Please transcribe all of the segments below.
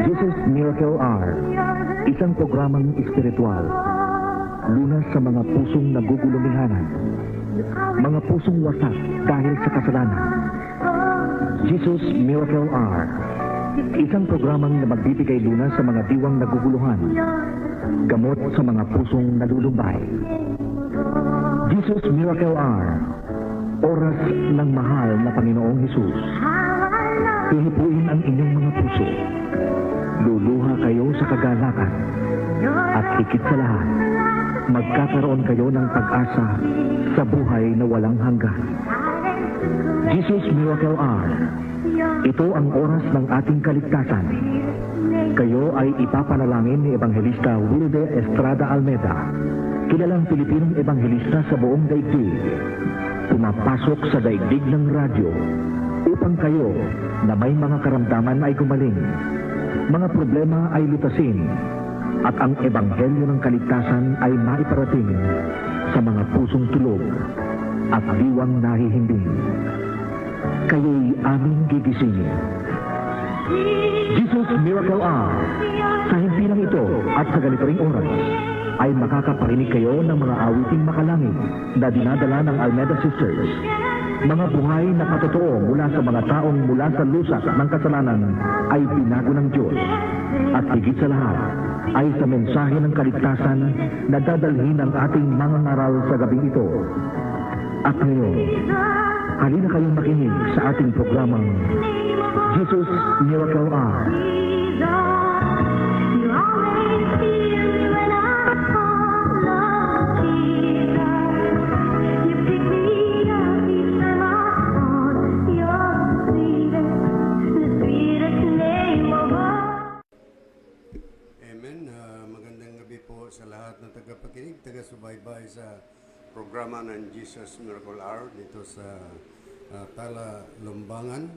Jesus Miracle Hour, isang programang espiritual, lunas sa mga pusong nagugulumihanan, mga pusong wasak dahil sa kasalanan. Jesus Miracle Hour, isang programang na magbibigay lunas sa mga diwang naguguluhan, gamot sa mga pusong nalulumbay. Jesus Miracle Hour, oras ng mahal na Panginoong Hesus. Hihipuin ang inyong mga puso. Luluha kayo sa kagalakan. At higit sa lahat, magkakaroon kayo ng pag-asa sa buhay na walang hanggan. Jesus Miracle Hour. Ito ang oras ng ating kaligtasan. Kayo ay ipapanalangin ni Evangelista Wilde Estrada Almeda, kilalang Pilipinong Evangelista sa buong daigdig. Pumapasok sa daigdig ng radyo upang kayo na may mga karamdaman ay gumaling, mga problema ay lutasin, at ang ebanghelyo ng kaligtasan ay maiparating sa mga pusong tulog at diwang nahihimbing. Kayo'y aming gigisingin. Jesus Miracle Hour. Sa himpilang ito at sa ganito ring oras, ay makakaparinig kayo ng mga awiting makalangit na dinadala ng Almeda Sisters. Mga buhay na patotoo mula sa mga taong mula sa lusak ng kasalanan ay binago ng Diyos. At higit sa lahat, ay sa mensahe ng kaligtasan na dadalhin ng ating mga ngaral sa gabing ito. At ngayon, halina kayong makinig sa ating programang Jesus Miracle Hour. Sa lahat ng tagapakinig, taga-subaybay sa programa ng Jesus Miracle Hour dito sa Tala, Lumbangan.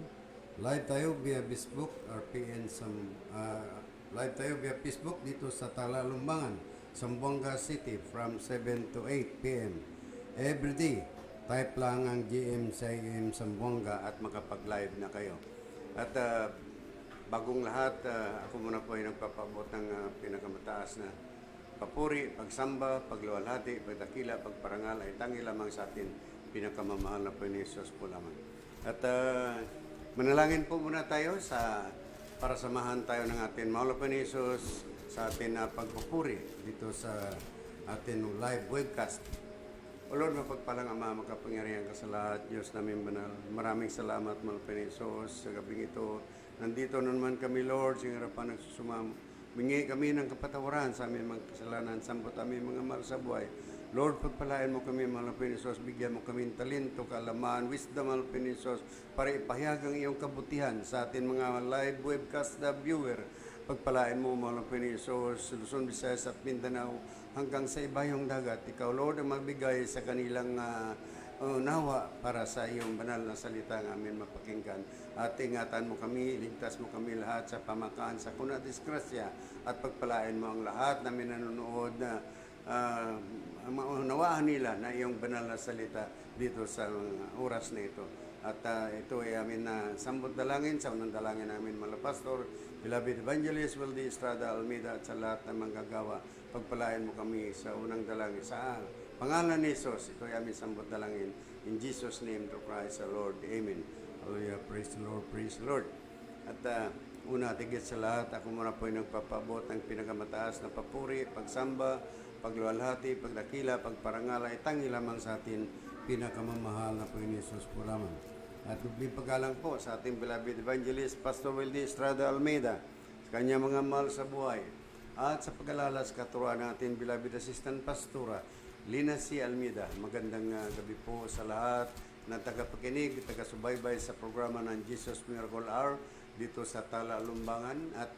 Live tayo via Facebook, live tayo via Facebook dito sa Tala, Lumbangan, Zamboanga City from 7 to 8 p.m. every day. Type lang ang GM sa AM Zamboanga at makapag-live na kayo. At bagong lahat, ako muna po ay nagpapabot ng pinakamataas na papuri, pagsamba, pagluwalhati, pagdakila, pagparangal ay tangi lamang sa atin, pinakamamahal na po ni Jesus po lamang. At manalangin po muna tayo para samahan tayo ng atin mahal na po ni Jesus sa atin na pagpupuri dito sa atin live webcast. O Lord, mapagpalang Ama, makapangyarihan ka sa lahat, Diyos namin banal. Maraming salamat mahal na po ni Jesus sa gabing ito. Nandito naman kami, Lord, sa harapan nagsusumam. Bingi kami ng kapatawaran sa aming mga kasalanan, sambot aming mga mahal sa buhay. Lord, pagpalain mo kami, mahal na Panginoon, bigyan mo kami ng talento, kaalaman, wisdom, mahal na Panginoon, para ipahayag ang iyong kabutihan sa atin mga live webcast na viewer. Pagpalain mo, mahal na Panginoon, Luzon, Visayas at Mindanao, hanggang sa ibayong dagat. Ikaw, Lord, ang magbigay sa kanilang nawa para sa iyong banal na salita ng amin mapakinggan. At ingatan mo kami, ligtas mo kami lahat sa pamakaan sa kuna disgrasya, at pagpalain mo ang lahat na nanonood na maunawaan nila na iyong banal na salita dito sa oras na ito. At ito ay amin na sambot dalangin sa unang dalangin namin mga pastor, beloved evangelist Wilde Estrada Almeda, at sa lahat ng manggagawa. Pagpalain mo kami sa unang dalangin sa pangalan ni Jesus. Ito ay aming sambot dalangin. In Jesus' name to Christ our Lord. Amen. Hallelujah. Praise the Lord. Praise the Lord. At una, tigit sa lahat, ako muna po ay nagpapabot ng pinakamataas na papuri, pagsamba, pagluwalhati, pagdakila, pagparangal ay tangi lamang sa atin, pinakamamahal na po ni Jesus po lamang. At mabing paggalang po sa ating beloved evangelist, Pastor Wilde Estrada Almeda, sa kanya mga mahal sa buhay, at sa pag-alalas katuruan natin, beloved assistant pastora, Lina C. Almeda. Magandang gabi po sa lahat na tagapakinig, taga-subaybay sa programa ng Jesus Miracle Hour dito sa Tala, Lumbangan. At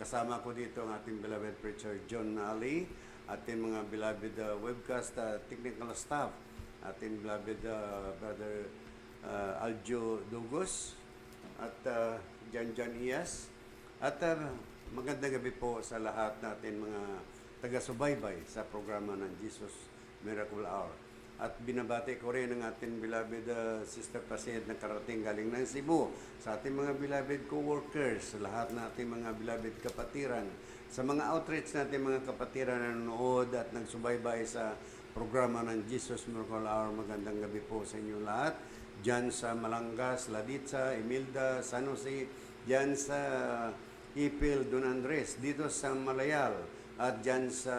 kasama ko dito ang ating beloved preacher John Ali, ating mga beloved webcast technical staff, ating beloved brother Aljo Dugos, at Jan Iyas. At magandang gabi po sa lahat natin mga taga-subaybay sa programa ng Jesus Miracle Hour. At binabati ko rin ang ating beloved Sister Pasid na karating galing ng Cebu, sa ating mga beloved co-workers, sa lahat ng ating mga beloved kapatiran, sa mga outreach natin mga kapatiran na nanonood at nagsubaybay sa programa ng Jesus Miracle Hour. Magandang gabi po sa inyo lahat. Diyan sa Malangas, Laditza, Emilda, San Jose, diyan sa Ipil, Don Andres, dito sa Malayal, at diyan sa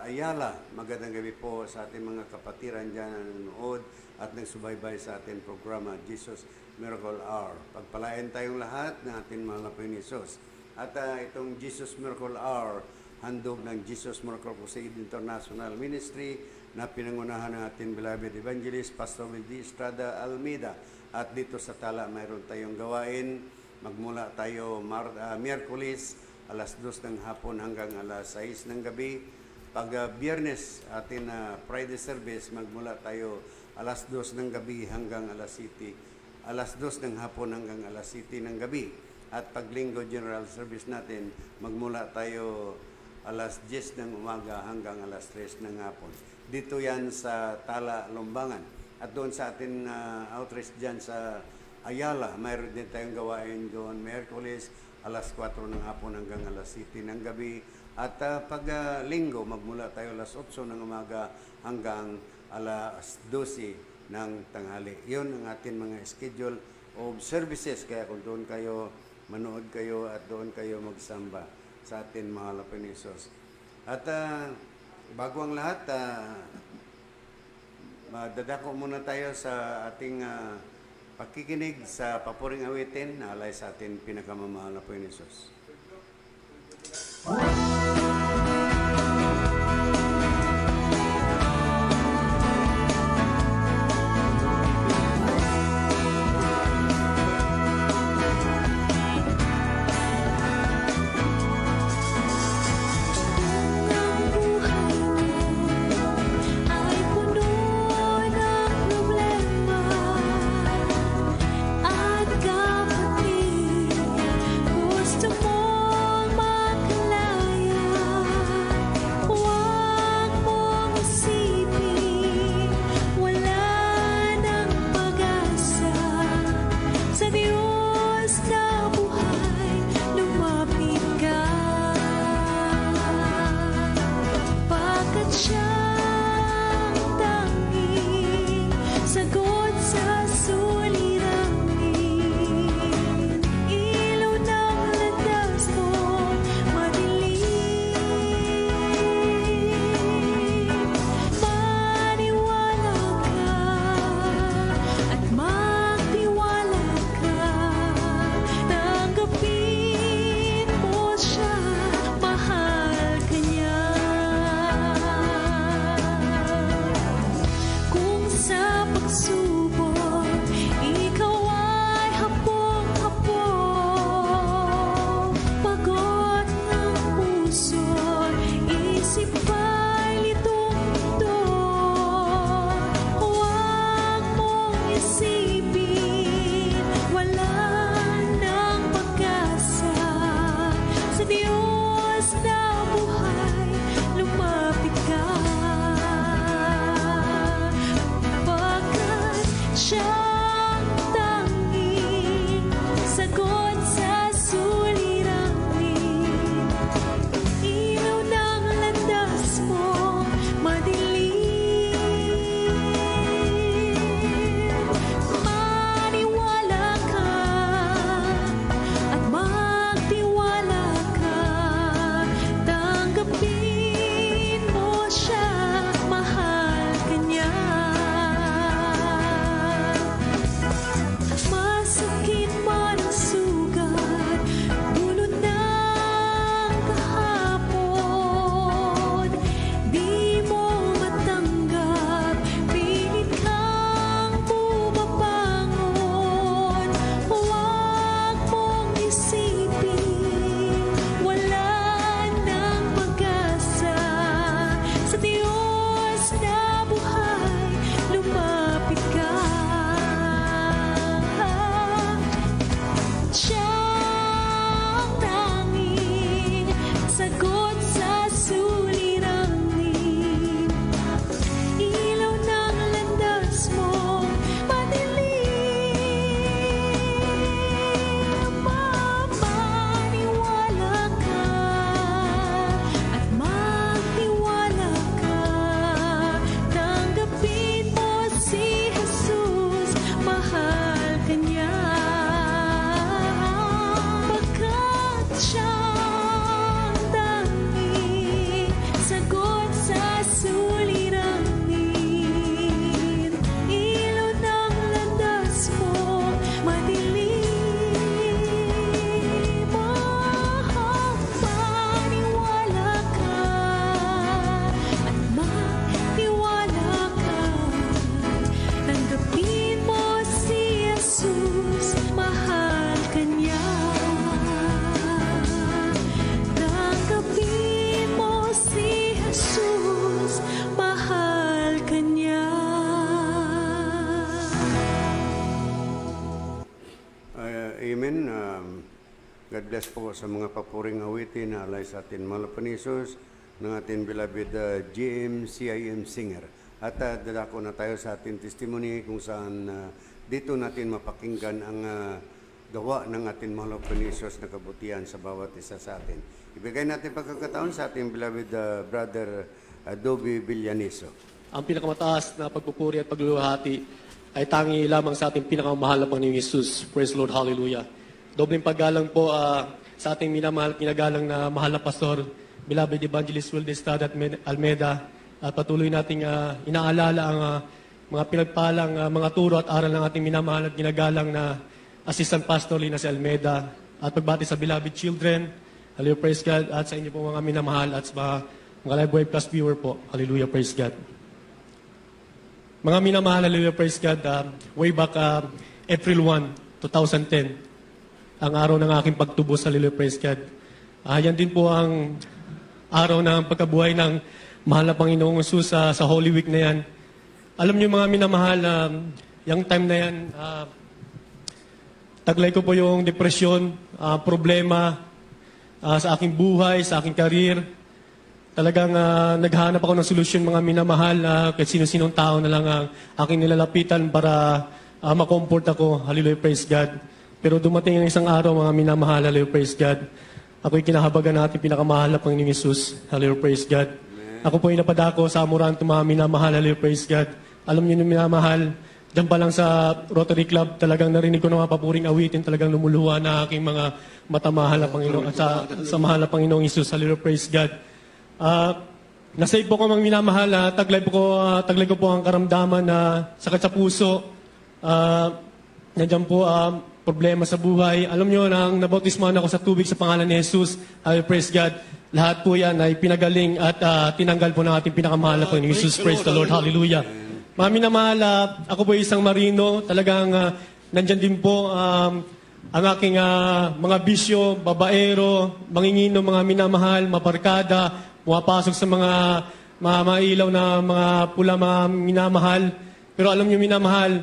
Ayala. Magandang gabi po sa ating mga kapatiran dyan na nanonood at nagsubaybay sa ating programa, Jesus Miracle Hour. Pagpalain tayong lahat ng ating mahal na Panginoon Jesus. At itong Jesus Miracle Hour, handog ng Jesus Miracle Crusade International Ministry na pinangunahan ng ating beloved evangelist, Pastor Wildy Estrada Almeida. At dito sa Tala, mayroon tayong gawain. Magmula tayo Miyerkules, alas 2 ng hapon hanggang alas 6 ng gabi. Pag Biyernes, atin Friday service, magmula tayo alas 2 ng gabi hanggang alas 2 ng hapon hanggang alas 7 ng gabi. At pag Linggo General Service natin, magmula tayo alas 10 ng umaga hanggang alas 3 ng hapon. Dito yan sa Tala, Lumbangan. At doon sa atin outreach dyan sa Ayala, mayroon din tayong gawain doon Miyerkules, alas 4 ng hapon hanggang alas 7 ng gabi. At pag Linggo, magmula tayo alas 8 ng umaga hanggang alas 12 ng tanghali. Yun ang ating mga schedule of services. Kaya kung doon kayo, manood kayo at doon kayo magsamba sa ating mahal na Panginoon Jesus. At bago ang lahat, dadako muna tayo sa ating pakikinig sa papuring awitin na alay sa ating pinakamamahal na Panginoon Jesus. Gusto mong makalaya Amen. God bless po sa mga papuring awitin na alay sa atin Malapanisos ng ating beloved GM CIM singer. At dadako na tayo sa ating testimony kung saan dito natin mapakinggan ang gawa ng ating Malapanisos na kabutihan sa bawat isa sa atin. Ibigay natin pagkakataon sa ating beloved brother Adobe Villaniso. Ang pinakamataas na pagpupuri at pagluluhati ay tangi lamang sa ating pinakamahal na Panginoong Yesus. Praise the Lord, hallelujah. Dobleng paggalang po sa ating minamahal, kinagalang na mahal na pastor, beloved Evangelist Will Estrada at Almeda, at patuloy nating inaalala ang mga pinagpalang mga turo at aral ng ating minamahal at ginagalang na Assistant Pastor Lina si Almeda, at pagbati sa beloved children, hallelujah, praise God, at sa inyo po mga minamahal at sa mga live webcast viewer po, hallelujah, praise God. Mga minamahal, hallelujah, praise God, way back April 1, 2010, ang araw ng aking pagtubos, hallelujah, praise God. Yan din po ang araw ng pagkabuhay ng mahal na Panginoong Jesus sa Holy Week na yan. Alam niyo mga minamahal, yung time na yan, taglay ko po yung depresyon, problema sa aking buhay, sa aking karir. Talagang naghahanap ako ng solusyon mga minamahal, kahit sino-sinong tao na lang ang aking nilalapitan para makomfort ako. Hallelujah, praise God. Pero dumating ang isang araw, mga minamahal, hallelujah, praise God. Ako'y kinahabagan natin pinakamahal na Panginoong Yesus. Hallelujah, praise God. Ako po ay napadako sa Amoranto, mga minamahal, hallelujah, praise God. Alam niyo yung minamahal, diyan pa lang sa Rotary Club, talagang narinig ko ng mga papuring awitin, talagang lumuluha na aking mga matamahal na Panginoon, at sa mahal na Panginoong Yesus. Hallelujah, praise God. Nasave po ko mga minamahal, taglay ko po ang karamdaman na sakit sa puso. Nandiyan po problema sa buhay. Alam nyo, nang nabautismahan ako sa tubig sa pangalan ni Jesus, praise God, lahat po yan ay pinagaling at tinanggal po ng ating pinakamahal na Panginoon Jesus. Praise the Lord, hallelujah. Mga minamahal, ako po isang marino, talagang nandyan din po ang aking mga bisyo, babaero, mangingino, mga minamahal, mabarkada, pumapasok sa mga mailaw na mga pula, mga minamahal. Pero alam nyo minamahal,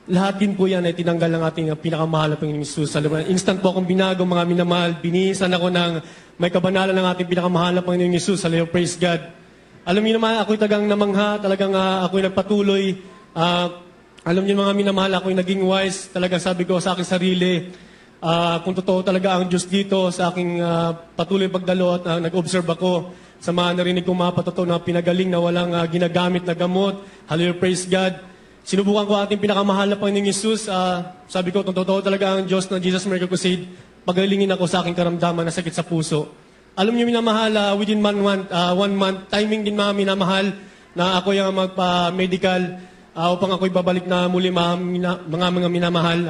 lahat din po yan ay tinanggal ng ating pinakamahal na Panginoong Jesus. Instant po akong binago, mga minamahal. Binihisan ako ng may kabanalan ng ating pinakamahal na Panginoong Jesus. Hallelujah, praise God. Alam niyo naman, ako'y tagang namangha. Talagang ako'y nagpatuloy. Alam niyo mga minamahal, ako'y naging wise. Talagang sabi ko sa aking sarili, kung totoo talaga ang Diyos dito sa aking patuloy pagdalo at nag-observe ako sa mga narinig kong mga patotoo na pinagaling na walang ginagamit na gamot. Hallelujah, praise God. Sinubukan ko ating pinakamahal na Panginoong Jesus. Sabi ko, kung totoo talaga ang Diyos ng Jesus Miracle Crusade, pagalingin ako sa aking karamdaman na sakit sa puso. Alam niyo minamahal, within 1 month, timing din mga minamahal na ako yung magpa-medical upang ako'y babalik na muli mga minamahal.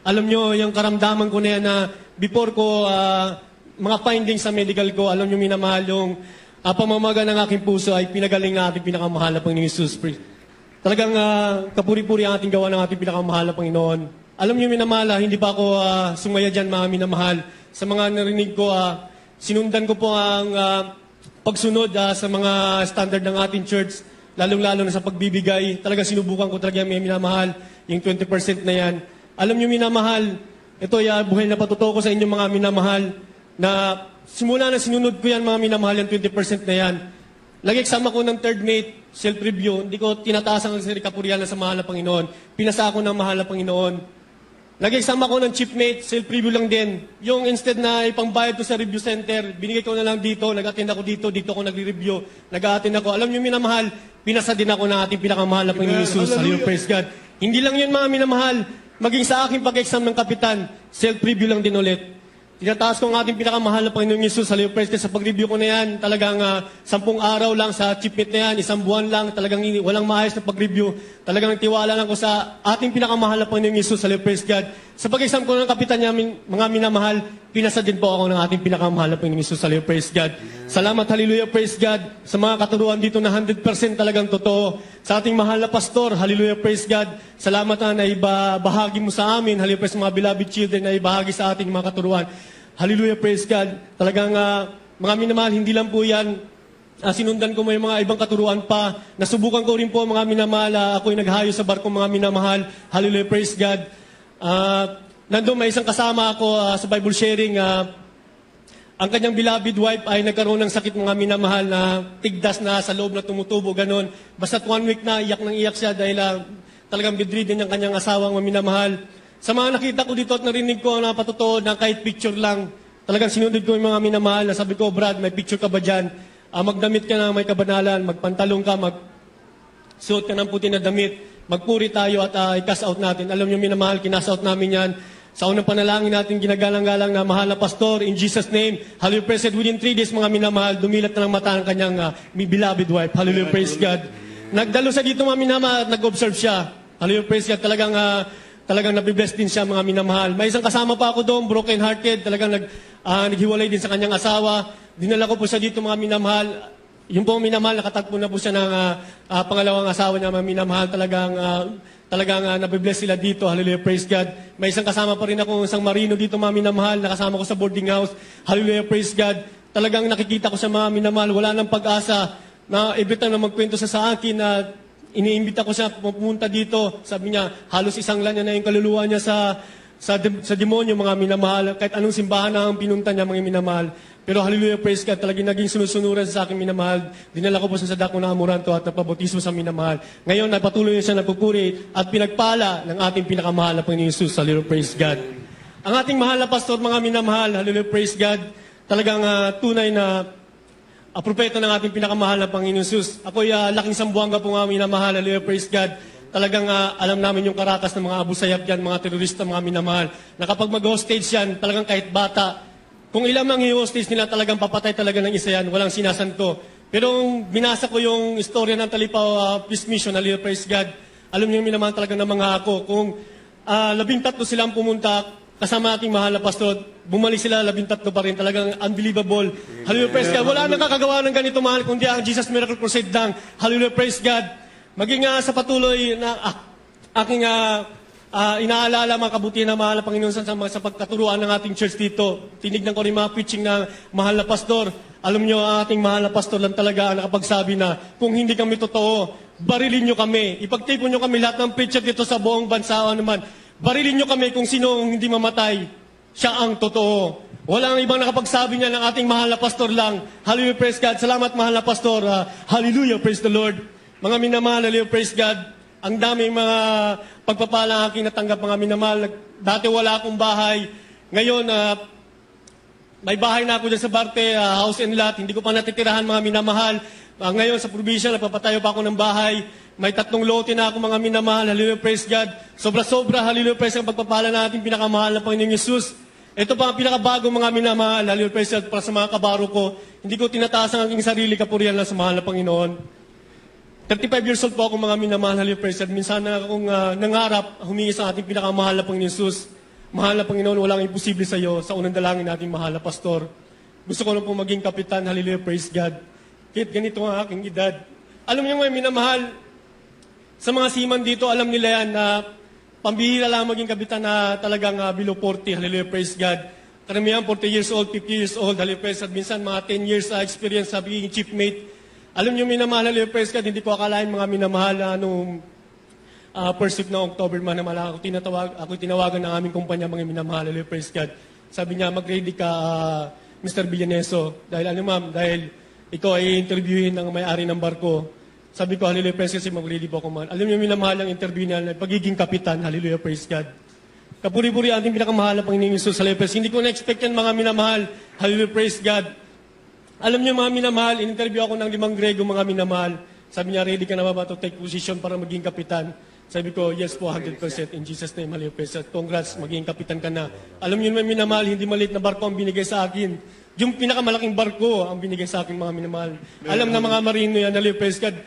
Alam niyo, yung karamdaman ko na yan na before ko, mga findings sa medical ko, alam niyo minamahal, yung pamamaga ng aking puso ay pinagaling na ating pinakamahal na Panginoong Jesus. Talagang kapuri-puri ang ating gawa ng ating pinakamahal na Panginoon. Alam niyo minamahal, hindi pa ako sumaya dyan mga minamahal. Sa mga narinig ko, sinundan ko po ang pagsunod sa mga standard ng ating church, lalong-lalo na sa pagbibigay. Talagang sinubukan ko talaga may minamahal, yung 20% na yan. Alam niyo minamahal, ito ay buhay na patutuo ko sa inyong mga minamahal, na simula na sinunod ko yan mga minamahal, yung 20% na yan. Nag-exam ako ng third mate, self-review. Hindi ko tinataas ang sarili kapurihan sa mahal na Panginoon. Pinasa ako ng mahal na Panginoon. Nag-exam ako ng chief mate, self-review lang din. Yung instead na ipangbayad ko sa review center, binigay ko na lang dito, nag-attend ako dito ako nagre-review, nag-attend ako. Alam niyo minamahal, pinasa din ako ng ating pinakamahal na Panginoon Jesus. Hallelujah, praise God. Hindi lang yun mga minamahal, maging sa aking pag-exam ng kapitan, self-review lang din ulit. Tinataas ko ang ating pinakamahal na Panginoong Jesus. Hallelujah, praise God. Sa pag-review ko na yan, talagang 10 araw lang sa chief mate na yan, 1 buwan lang, talagang walang maayos na pag-review. Talagang nagtiwala lang ko sa ating pinakamahal na Panginoong Jesus. Hallelujah, praise God. Sa pag-exam ko ng kapitan niya, mga minamahal, pinasa din po ako ng ating pinakamahal na Panginoong Jesus. Hallelujah, praise God. Salamat, hallelujah, praise God. Sa mga katuruan dito na 100% talagang totoo. Sa ating mahal na pastor, hallelujah, praise God. Salamat na ibahagi mo sa amin, hallelujah, praise mga beloved children na ibahagi sa ating mga katuruan. Hallelujah, praise God. Talagang mga minamahal, hindi lang po yan. Sinundan ko may mga ibang katuruan pa. Nasubukan ko rin po mga minamahal. Ako'y naghayo sa barko mga minamahal. Hallelujah, praise God. nandun may isang kasama ako sa Bible sharing. Ang kanyang beloved wife ay nagkaroon ng sakit, mga minamahal, na tigdas na sa loob na tumutubo, ganon. Basta't 1 week na, iyak nang iyak siya dahil talagang bedridden yung kanyang asawang minamahal. Sa mga nakita ko dito at narinig ko, ang napatotoo na kahit picture lang, talagang sinunod ko yung mga minamahal na sabi ko, Brad, may picture ka ba dyan? Magdamit ka na may kabanalan, magpantalong ka, magsuot ka ng puti na damit, magpuri tayo at i-cast out natin. Alam niyo minamahal, kinast out namin yan. Sa unang panalangin natin, ginagalang-galang na mahal na pastor, in Jesus' name, hallelujah, praise God. Within 3 days, mga minamahal, dumilat na ng mata ng kanyang beloved wife. Hallelujah, praise God. Nagdalo siya dito, mga minamahal, at nag-observe siya. Hallelujah, praise God. Talagang nabibless din siya, mga minamahal. May isang kasama pa ako doon, broken-hearted, talagang naghiwalay din sa kanyang asawa. Dinala ko po siya dito, mga minamahal. Yung po minamahal, nakatagpo na po siya ng pangalawang asawa niya, mga minamahal. Talagang nabibless sila dito. Hallelujah, praise God. May isang kasama pa rin ako, isang marino dito, mga minamahal. Nakasama ko sa boarding house. Hallelujah, praise God. Talagang nakikita ko sa mga minamahal, wala nang pag-asa na every time na magkwento siya sa akin na iniimbita ko siya pumunta dito. Sabi niya, halos isang lanya na yung kaluluwa niya sa demonyo, mga minamahal. Kahit anong simbahan na ang pinunta niya, mga minamahal. Pero hallelujah, praise God, talagang naging sunusunuran sa aking minamahal. Dinala ko po sa dako na Amoranto at napabotismo sa minamahal. Ngayon, napatuloy siya nagpupuri at pinagpala ng ating pinakamahal na Panginoon Jesus. Hallelujah, praise God. Ang ating mahal na pastor, mga minamahal, hallelujah, praise God, talagang tunay na propeta ng ating pinakamahal na Panginoon Jesus. Ako'y laking Sambuanga po, mga minamahal, hallelujah, praise God. Talagang alam namin yung karakas ng mga abusayap yan, mga terorista, mga minamahal, na kapag mag-hostage yan, talagang kahit bata, kung ilang ang i-hostage nila, talagang papatay talaga ng isa yan, walang sinasanto. Pero binasa ko yung istorya ng Talipaw Peace Mission, hallelujah, praise God. Alam niyo yung minamahal talaga ng mga ako. Kung 13 silang pumunta, kasama ating mahal na pastor, bumalik sila 13 pa rin, talagang unbelievable. Hallelujah, praise God. Wala nang kakagawa ng ganito, mahal, kundi ang Jesus Miracle Crusade lang. Hallelujah, praise God. Maging sa patuloy na aking inaalala mga kabutihan ng mahal na Panginoon sa pagkaturuan ng ating church dito. Tinignan ko rin mga preaching ng mahal na pastor. Alam nyo, ang ating mahal na pastor lang talaga ang nakapagsabi na kung hindi kami totoo, barilin nyo kami. Ipagtipon nyo kami lahat ng preacher dito sa buong bansa naman. Barilin nyo kami kung sino ang hindi mamatay. Siya ang totoo. Walang ibang nakapagsabi niya ng ating mahal na pastor lang. Hallelujah, praise God. Salamat, mahal na pastor. Hallelujah, praise the Lord. Mga minamahal, hallelujah, praise God. Ang daming mga pagpapala aking natanggap, mga minamahal. Dati wala akong bahay. Ngayon, may bahay na ako dyan sa Barte, house and lot. Hindi ko pa natitirahan, mga minamahal. Ngayon, sa probinsya, nagpapatayo pa ako ng bahay. May 3 lote na ako, mga minamahal. Hallelujah, praise God. Sobra-sobra, hallelujah, praise God. Ang pagpapala natin, pinakamahal na Panginoon Jesus. Ito pa ang pinakabago, mga minamahal. Hallelujah, praise God. Para sa mga kabaro ko, hindi ko tinataas ang aking sarili, kapurihan lang sa mahal na Panginoon. 35 years old po ako, mga minamahal, hallelujah, praise God. Minsan na akong nangarap, humingi sa ating pinakamahal na Panginoon Jesus. Mahal na Panginoon, walang imposible sa iyo. Sa unang dalangin natin, mahal na pastor. Gusto ko lang po maging kapitan, hallelujah, praise God. Kahit ganito ang aking edad. Alam niyo ngayon, minamahal, sa mga seaman dito, alam nila yan na pambihira lang maging kapitan na talagang below 40, hallelujah, praise God. Karamihan, 40 years old, 50 years old, hallelujah, praise God. Minsan, mga 10 years experience sa pagiging chiefmate. Alam niyo, minamahal, hallelujah, praise God, hindi ko akalain, mga minamahal, nung first week ng October, manamala ako tinawagan ng aming kumpanya, mga minamahal, hallelujah, praise God. Sabi niya, mag-ready ka, Mr. Villaneso. Dahil ma'am, dahil ikaw ay interviewin ng may-ari ng barko. Sabi ko, hallelujah, praise God, kasi mag-ready po ako, man. Alam niyo, minamahal ang interview niya, pagiging kapitan, hallelujah, praise God. Kapuri-puri ating pinakamahal na Panginoon Jesus, hallelujah, praise. Hindi ko na-expect yan, mga minamahal, hallelujah, praise God. Alam niyo, mga minamahal, in-interview ako ng 5 Grego, mga minamahal. Sabi niya, ready ka na ba to take position para maging kapitan? Sabi ko, yes po, 100% in Jesus' name, hallelujah, praise God. Congrats, maging kapitan ka na. Alam niyo, mga minamahal, hindi maliit na barko ang binigay sa akin. Yung pinakamalaking barko ang binigay sa akin, mga minamahal. Alam na mga marino yan, hallelujah, praise God.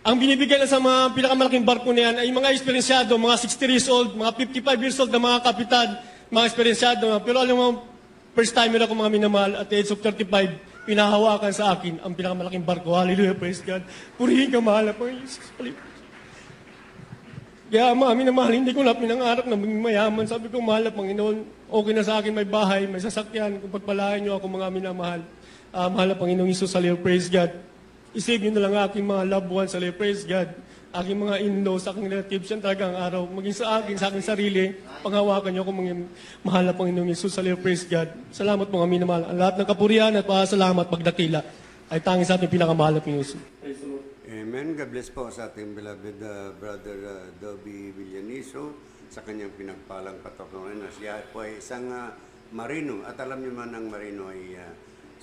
Ang binibigay na sa mga pinakamalaking barko na yan ay mga eksperyensyado, mga 60 years old, mga 55 years old na mga kapitan, mga eksperyensyado. Pero alam mo, first timer ako, mga minamahal, at the age of 35, pinahawakan sa akin ang pinakamalaking barko. Hallelujah, praise God. Purihin ka, mahal na Panginoon Jesus. Kaya, minamahal, hindi ko na pinangarap na maging mayaman. Sabi ko, mahal na Panginoon, okay na sa akin, may bahay, may sasakyan. Kung pagpalain niyo ako, mga minamahal. Mahal na Panginoon Jesus, hallelujah, praise God. Isave niyo na lang aking mga loved ones, hallelujah, praise God. aking mga in-laws, sa aking relatives, yan talagang araw. Maging sa aking sarili, panghawakan niyo kung mahal na Panginoong Yesus. Hallelujah, praise God. Salamat po kami na mahal. Ang lahat ng kapurihan at pasalamat pagdakila ay tanging sa ating pinakamahal na Panginoon. Amen. God bless po sa ating beloved brother Dobby Villaniso sa kanyang pinagpalang patutunan na siya po ay isang marino. At alam niyo man ang marino ay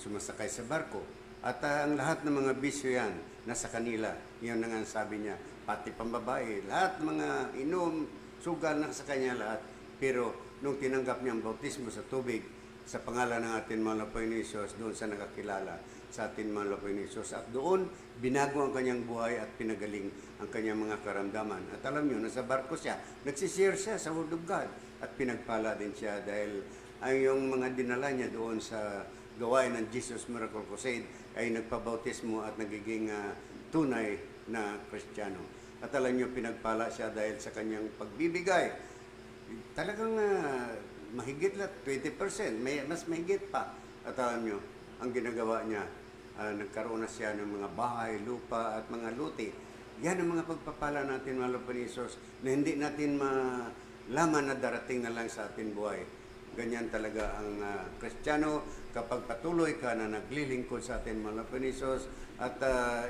sumasakay sa barko. At ang lahat ng mga bisyo yan, nasa kanila. Yun na nga sabi niya, pati pambabae, lahat mga inom, sugal na sa kanya lahat. Pero nung tinanggap niya ang bautismo sa tubig, sa pangalan ng ating mahal na Panginoon Hesus, doon sa nakakilala sa ating mahal na Panginoon Hesus. At doon, binago ang kanyang buhay at pinagaling ang kanyang mga karamdaman. At alam niyo, nasa barko siya, nagsishare siya sa Word of God. At pinagpala din siya dahil ang yung mga dinala niya doon sa gawain ng Jesus Miracle Crusade ay nagpabautismo at nagiging tunay na Kristiyano. At alam niyo, pinagpala siya dahil sa kanyang pagbibigay. Talagang mahigit lang, 20%, mas mahigit pa. At alam nyo, ang ginagawa niya, nagkaroon na siya ng mga bahay, lupa at mga luti. Yan ang mga pagpapala natin, mga Lopanisos, na hindi natin malaman na darating na lang sa ating buhay. Ganyan talaga ang Kristiyano kapag patuloy ka na naglilingkod sa ating mga Lopanisos at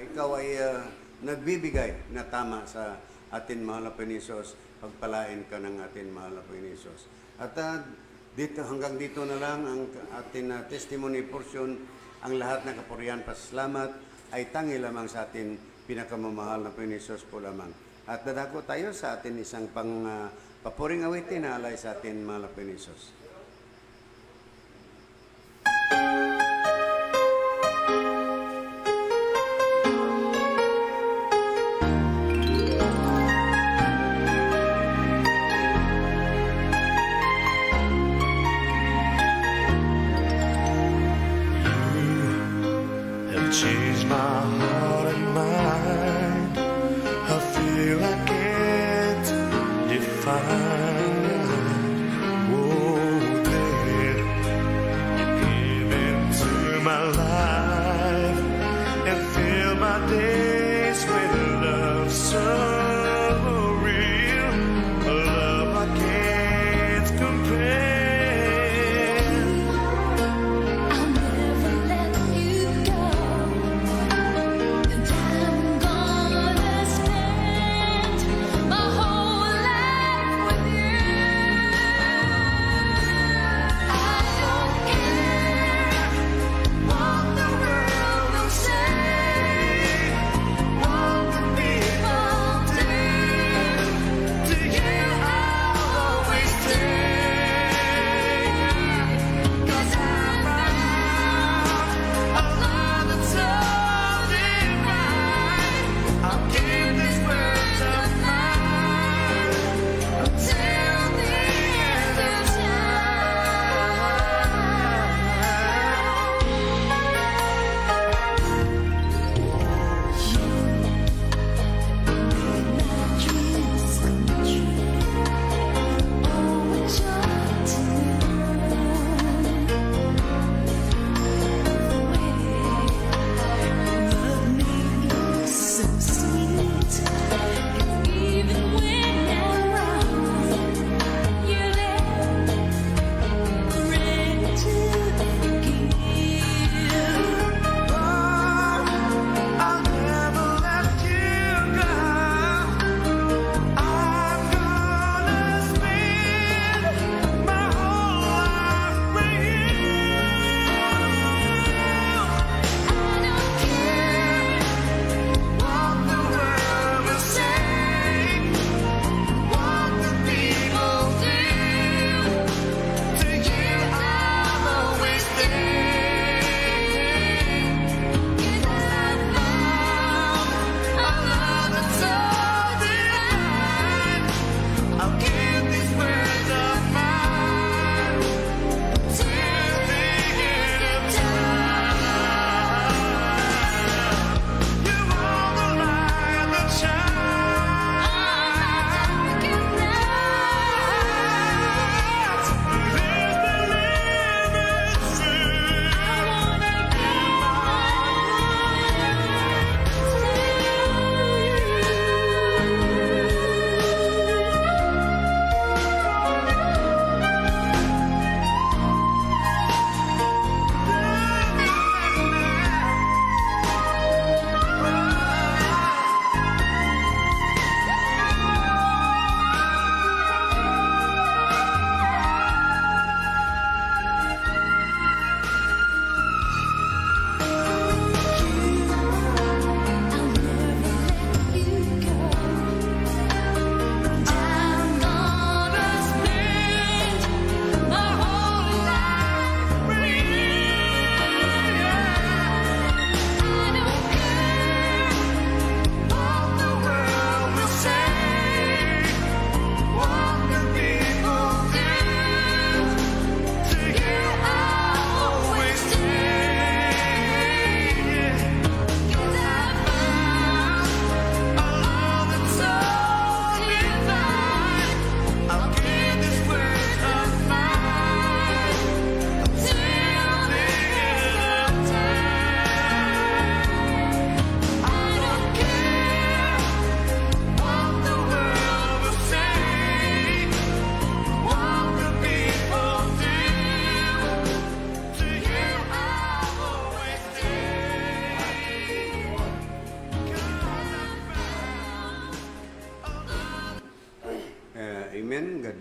ikaw ay nagbibigay na tama sa ating mga Lopanisos, pagpalain ka ng ating mga Lopanisos. At dito, hanggang dito na lang ang ating testimony portion. Ang lahat ng kapurihan, pasalamat ay tangi lamang sa ating pinakamamahal na Panginoon Hesus po lamang. At dadako tayo sa ating isang papuring awitin na alay sa ating mahal na Panginoon Hesus. Have changed my heart and mind. I feel I can't define. Oh,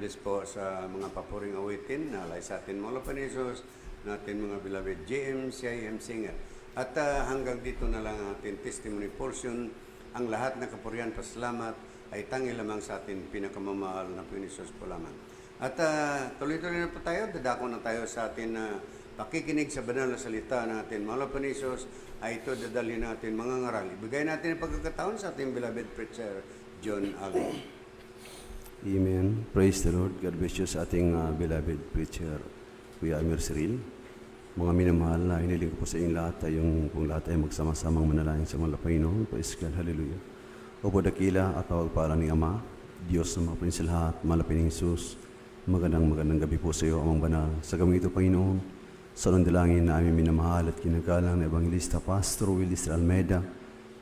bless po sa mga papuring awitin na alay sa atin mga Panisos, natin mga beloved JM, CIM singer. At hanggang dito na lang ang ating testimony portion. Ang lahat na kapurihan, pasalamat ay tangi lamang sa atin pinakamamahal na Panisos po lamang. At tuloy-tuloy na po tayo, dadako na tayo sa atin na pakikinig sa banal na salita natin. Mga Panisos, ay ito dadalhin natin mga ngaral. Ibigay natin ang pagkakataon sa ating beloved preacher, John Ali. Amen. Praise the Lord. God bless you sa ating beloved preacher, Kuya Amir Cyril. Mga minamahal na hiniling ko po sa inyong lahat ay kung lahat ay magsama-samang manalangin sa mga Panginoon. Praise God. Hallelujah. Opo dakila at pawagpala ni Ama, Diyos na mga sa lahat, malapit ng Jesus. Magandang gabi po sa iyo, Amang Banal. Sa gamit ito, Panginoon, sa dalangin na aming minamahal at kinagalang na Evangelista Pastor Willis Almeida,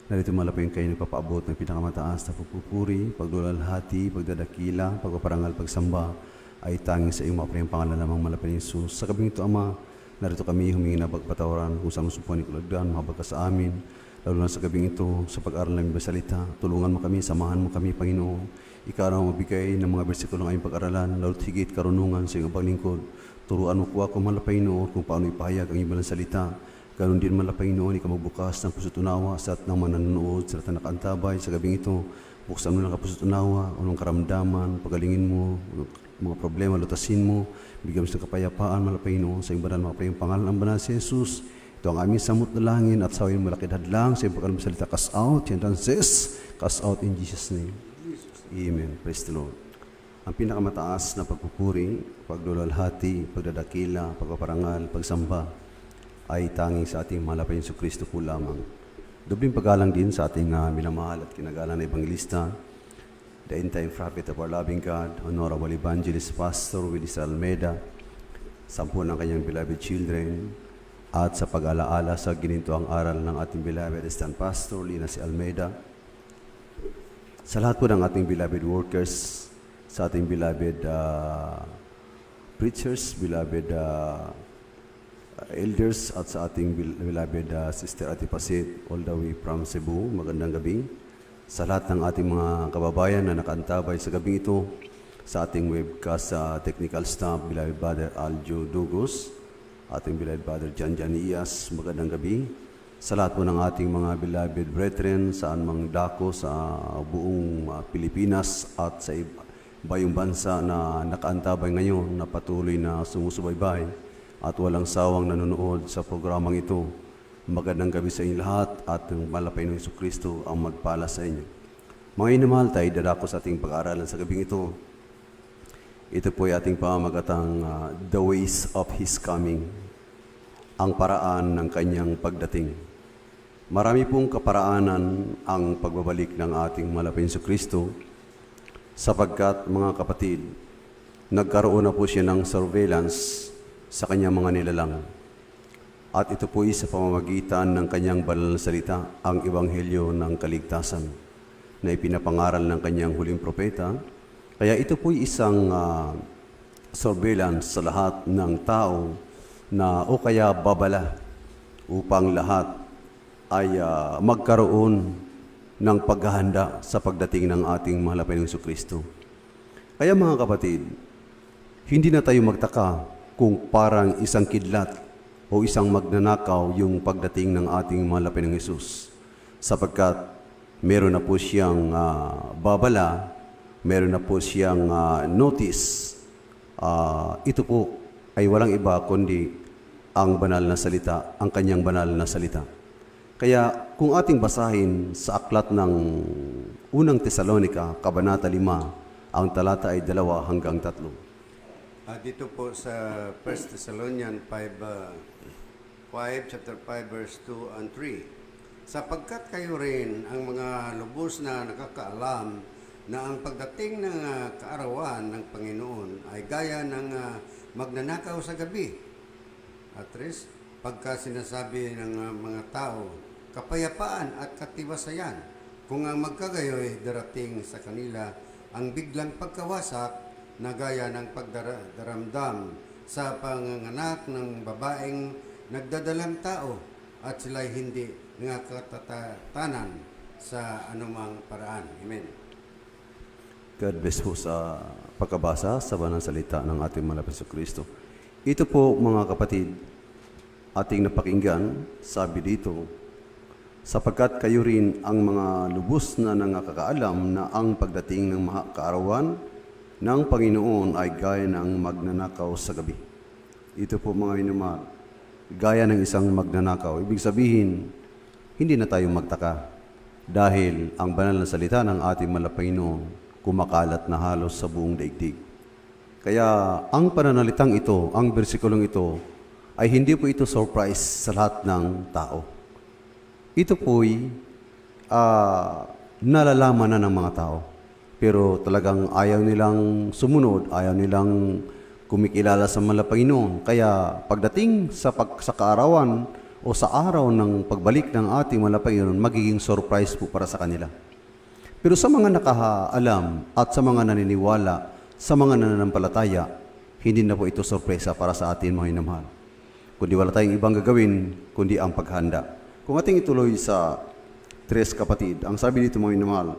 narito malapit kayo nagpapaabot ng pinakamataas na pagpupuri, pagdulalhati, pagdadakila, pagpaparangal, pagsamba ay tanging sa iyong mapriyang pangalan lamang malapit ng Jesus. Sa gabing ito, Ama, narito kami humingi na pagpatawaran kung saan sumpuan ni Kulagdan, mahabag ka sa amin, lalo na sa gabing ito, sa pag-aral ng salita. Tulungan mo kami, samahan mo kami, Panginoon. Ikaw na magbigay ng mga bersikulo ng aming pag-aralan, lalo't higit karunungan sa iyong paglingkod. Turuan mo kuha ko, malapay noon, kung paano ipahayag ang iyong salita. Ganon din malapay noon, ikaw magbukas ng puso't unawa sa at naman nanonood, sa lahat na nakaantabay sa gabing ito. Buksan mo ng puso't unawa, anong karamdaman, pagalingin mo, mga problema, lutasin mo, bigyan mo sa kapayapaan, malapay noon, sa iyong banal, mga pangalan ng banal si Jesus. Ito ang aming samot na langin at sa iyong malaki hadlang, sa iyong pagkalang salita, cast out, yan says, cast out in Jesus' name. Amen. Praise the Lord. Ang pinakamataas na pagpupuri, pagdulalhati, pagdadakila, pagpaparangal, pagsamba, ay tanging sa ating mahal na Panginoong Kristo po lamang. Dobling paggalang din sa ating minamahal at kinagalang na Evangelista, the end-time prophet of our loving God, Honorable Evangelist Pastor Willis Almeida, sampu ng kanyang beloved children, at sa pag-alaala sa ginintuang aral ng ating beloved assistant pastor, Lina C. Almeida, sa lahat po ng ating beloved workers, sa ating beloved preachers, beloved elders, at sa ating beloved Sister Ati Pasit, all the way from Cebu, magandang gabi. Sa lahat ng ating mga kababayan na nakaantabay sa gabi ito, sa ating webcast technical staff, beloved Brother Aljo Dugos, ating beloved Brother Jan Iyas, magandang gabi. Sa lahat po ng ating mga beloved brethren, saan mang dako sa buong Pilipinas at sa ibayong bansa na nakaantabay ngayon, na patuloy na sumusubaybay at walang sawang nanonood sa programang ito. Magandang gabi sa inyo lahat at ang malapay ng Jesucristo ang magpala sa inyo. Mga inamahal, tayo dadako sa ating pag-aaralan sa gabing ito. Ito po ay ating pamagatang The Ways of His Coming, ang paraan ng kanyang pagdating. Marami pong kaparaanan ang pagbabalik ng ating malapay ng Jesucristo, sapagkat mga kapatid, nagkaroon na po siya ng surveillance sa kanyang mga nilalang. At ito po ay sa pamamagitan ng kanyang banal na salita, ang ebanghelyo ng kaligtasan, na ipinapangaral ng kanyang huling propeta. Kaya ito po ay isang surveillance sa lahat ng tao na o kaya babala upang lahat ay magkaroon ng paghahanda sa pagdating ng ating mahal na Panginoong Jesucristo. Kaya mga kapatid, hindi na tayo magtaka kung parang isang kidlat o isang magnanakaw yung pagdating ng ating mahal na Panginoong Jesus, sapagkat meron na po siyang babala, meron na po siyang notice. Ito po ay walang iba kundi ang banal na salita, ang kanyang banal na salita. Kaya kung ating basahin sa aklat ng unang Tesalonica, Kabanata 5, ang talata ay 2 hanggang 3. Dito po sa 1 Thessalonians 5, chapter 5, verse 2 and 3. Sapagkat kayo rin ang mga lubos na nakakaalam na ang pagdating ng kaarawan ng Panginoon ay gaya ng magnanakaw sa gabi. At res, pagka sinasabi ng mga tao, kapayapaan at katiwasayan, kung ang magkagayoy darating sa kanila ang biglang pagkawasak na gaya ng pagdaramdam sa panganganak ng babaeng nagdadalang tao, at sila'y hindi nangakatatanan sa anumang paraan. Amen. God bless po sa pagkabasa sa banal salita ng ating malapit sa Kristo. Ito po mga kapatid, ating napakinggan, sabi dito, sapagkat kayo rin ang mga lubos na nangakakaalam na ang pagdating ng kaarawan ng Panginoon ay gaya ng magnanakaw sa gabi. Ito po mga minamahal, gaya ng isang magnanakaw. Ibig sabihin, hindi na tayo magtaka dahil ang banal na salita ng ating Panginoon kumakalat na halos sa buong daigdig. Kaya ang pananalitang ito, ang bersikulong ito, ay hindi po ito surprise sa lahat ng tao. Ito po'y nalalaman na ng mga tao. Pero talagang ayaw nilang sumunod, ayaw nilang kumikilala sa Panginoon. Kaya pagdating sa kaarawan o sa araw ng pagbalik ng ating Panginoon, magiging surprise po para sa kanila. Pero sa mga nakaalam at sa mga naniniwala, sa mga nananampalataya, hindi na po ito sorpresa para sa atin mga minamahal. Kundi wala tayong ibang gagawin, kundi ang paghanda. Kung ating ituloy sa Tres Kapatid, ang sabi dito mga minamahal,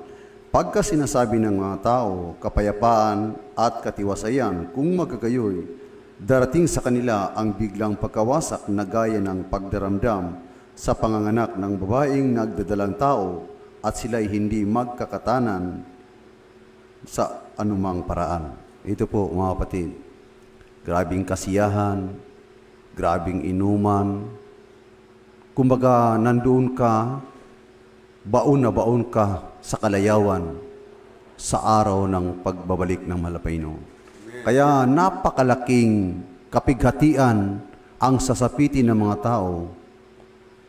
pagka sinasabi ng mga tao, kapayapaan at katiwasayan, kung magkagayoy, darating sa kanila ang biglang pagkawasak na gaya ng pagdaramdam sa panganganak ng babaeng nagdadalang tao at sila'y hindi magkakatanan sa anumang paraan. Ito po mga kapatid, grabing kasiyahan, grabing inuman, kumbaga nandoon ka, baon na baon ka sa kalayawan sa araw ng pagbabalik ng Panginoon. Kaya napakalaking kapighatian ang sasapitin ng mga tao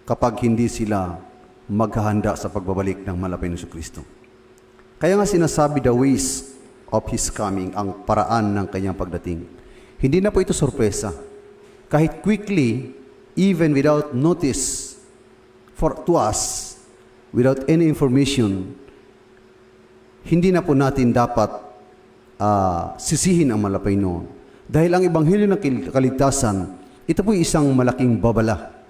kapag hindi sila maghahanda sa pagbabalik ng Panginoon Kristo. Kaya nga sinasabi the ways of His coming, ang paraan ng kanyang pagdating. Hindi na po ito sorpresa. Kahit quickly, even without notice to us, without any information, hindi na po natin dapat sisihin ang Panginoon. Dahil ang Ebanghelyo ng Kaligtasan, ito po isang malaking babala,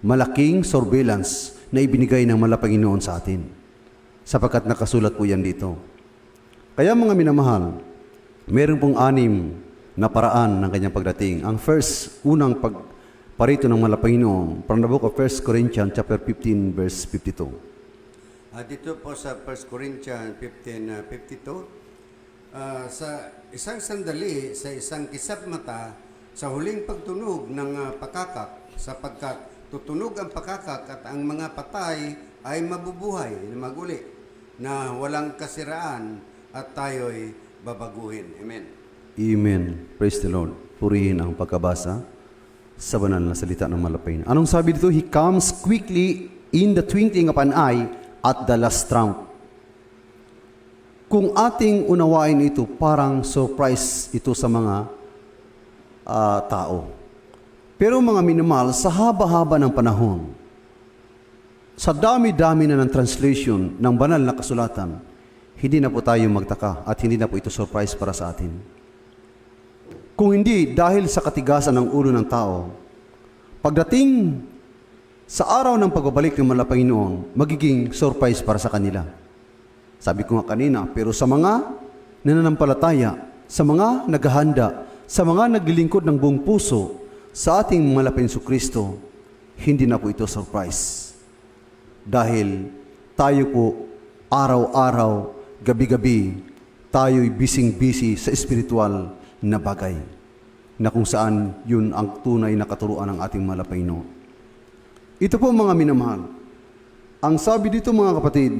malaking surveillance na ibinigay ng Panginoon sa atin. Sapagkat nakasulat po yan dito. Kaya mga minamahal, meron pong 6 na paraan ng kanyang pagdating. Ang first, unang pagparito ng Panginoon, from the book of 1 Corinthians chapter 15, verse 52. Dito po sa 1 Corinthians 15:52, sa isang sandali, sa isang kisap mata, sa huling pagtunog ng pakakak, sapagkat tutunog ang pakakak at ang mga patay ay mabubuhay na maguli, na walang kasiraan at tayo'y babaguhin. Amen. Amen. Praise the Lord. Purihin ang pagkabasa sa banal na salita ng Panginoon. Anong sabi dito? He comes quickly in the twinkling of an eye at the last trump. Kung ating unawain ito, parang surprise ito sa mga tao. Pero mga minamahal, sa haba-haba ng panahon, sa dami-dami na ng translation ng banal na kasulatan, hindi na po tayo magtaka at hindi na po ito surprise para sa atin. Kung hindi dahil sa katigasan ng ulo ng tao, pagdating sa araw ng pagbabalik ng Panginoon, magiging surprise para sa kanila. Sabi ko nga kanina, pero sa mga nananampalataya, sa mga naghahanda, sa mga naglilingkod ng buong puso sa ating Panginoong Kristo, hindi na po ito surprise. Dahil tayo po araw-araw, gabi-gabi, tayo'y bising-busy sa espiritual na bagay na kung saan yun ang tunay na katuruan ng ating Panginoon. Ito po mga minamahal. Ang sabi dito mga kapatid,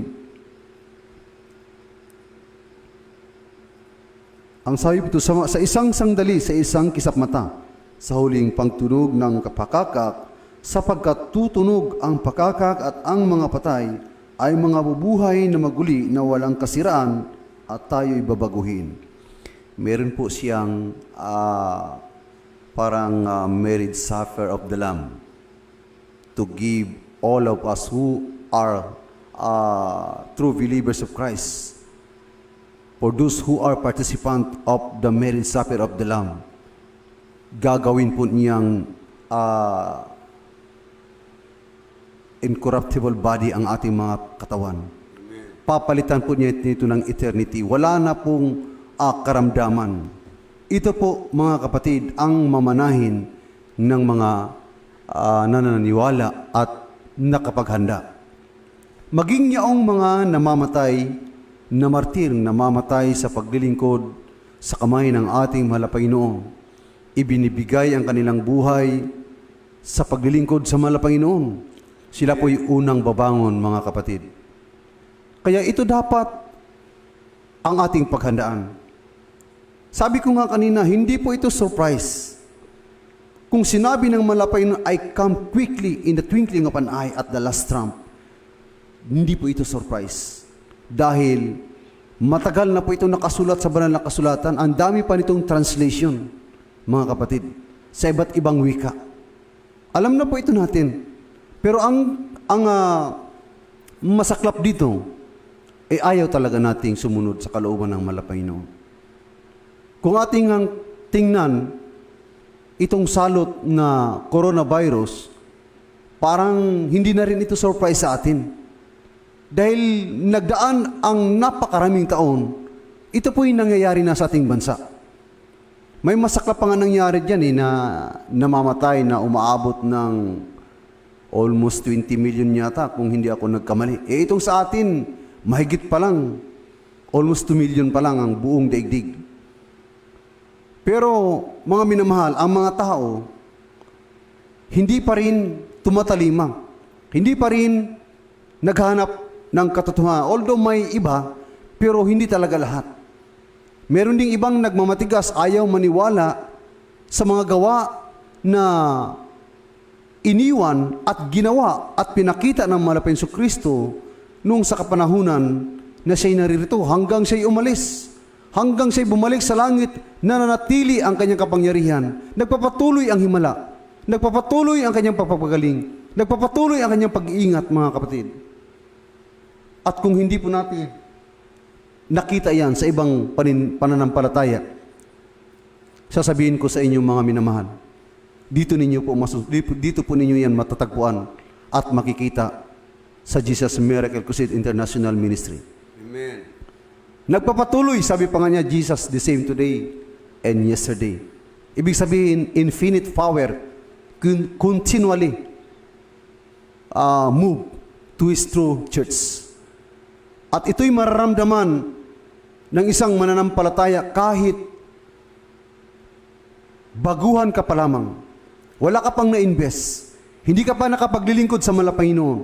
ang sabi dito sa isang sandali, sa isang kisap mata, sa huling pagtunog ng pakakak, sapagkat tutunog ang pakakak at ang mga patay ay mga bubuhay na maguli na walang kasiraan at tayo'y babaguhin. Meron po siyang parang marriage supper of the Lamb to give all of us who are true believers of Christ, for those who are participant of the marriage supper of the Lamb. Gagawin po niyang incorruptible body ang ating mga katawan. Papalitan po niya ito ng eternity. Wala na pong karamdaman. Ito po mga kapatid ang mamanahin ng mga nananiniwala at nakapaghanda. Maging yaong mga namamatay na martir, namamatay sa paglilingkod sa kamay ng ating mahal na Panginoon. Ibinibigay ang kanilang buhay sa paglilingkod sa mahal na Panginoon. Sila po'y unang babangon, mga kapatid. Kaya ito dapat ang ating paghandaan. Sabi ko nga kanina, hindi po ito surprise. Kung sinabi ng mahal na Panginoon, I come quickly in the twinkling of an eye at the last trump, hindi po ito surprise. Dahil matagal na po ito nakasulat sa banal na kasulatan, ang dami pa nitong translation, mga kapatid, sa iba't ibang wika. Alam na po ito natin. Pero ang masaklap dito, ayaw talaga nating sumunod sa kalooban ng mahal na Panginoon. Kung ating tingnan itong salot na coronavirus, parang hindi na rin ito surprise sa atin. Dahil nagdaan ang napakaraming taon, ito po yung nangyayari na sa ating bansa. May masaklap pa nga nangyari dyan na namamatay na umaabot ng almost 20 million yata kung hindi ako nagkamali. Itong sa atin, mahigit pa lang, almost 2 million pa lang ang buong daigdig. Pero mga minamahal, ang mga tao, hindi pa rin tumatalima. Hindi pa rin naghanap ng katotohanan. Although may iba, pero hindi talaga lahat. Meron ding ibang nagmamatigas, ayaw maniwala sa mga gawa na iniwan at ginawa at pinakita ng mahal na Jesucristo nung sa kapanahunan na siya'y naririto hanggang siya'y umalis. Hanggang siya'y bumalik sa langit, nananatili ang kanyang kapangyarihan. Nagpapatuloy ang himala. Nagpapatuloy ang kanyang pagpapagaling. Nagpapatuloy ang kanyang pag-iingat, mga kapatid. At kung hindi po natin nakita yan sa ibang pananampalataya, sasabihin ko sa inyo mga minamahal, dito po ninyo yan matatagpuan at makikita sa Jesus Miracle Crusade International Ministry. Amen. Nagpapatuloy, sabi pa nga niya, Jesus the same today and yesterday. Ibig sabihin, infinite power continually move to His true church. At ito'y mararamdaman ng isang mananampalataya kahit baguhan ka pa lamang. Wala ka pang na-invest. Hindi ka pa nakapaglilingkod sa mahal na Panginoon.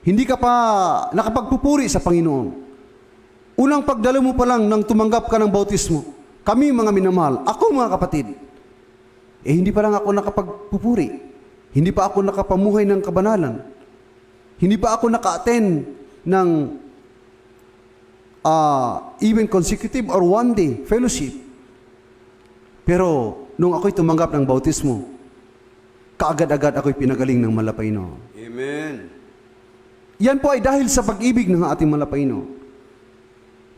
Hindi ka pa nakapagpupuri sa Panginoon. Unang pagdalo mo pa lang nang tumanggap ka ng bautismo, kami mga minamahal, ako mga kapatid, hindi pa lang ako nakapagpupuri. Hindi pa ako nakapamuhay ng kabanalan. Hindi pa ako naka-attend ng even consecutive or one day fellowship. Pero nung ako'y tumanggap ng bautismo, kaagad-agad ako'y pinagaling ng mahal na Panginoon. Amen. Yan po ay dahil sa pag-ibig ng ating mahal na Panginoon.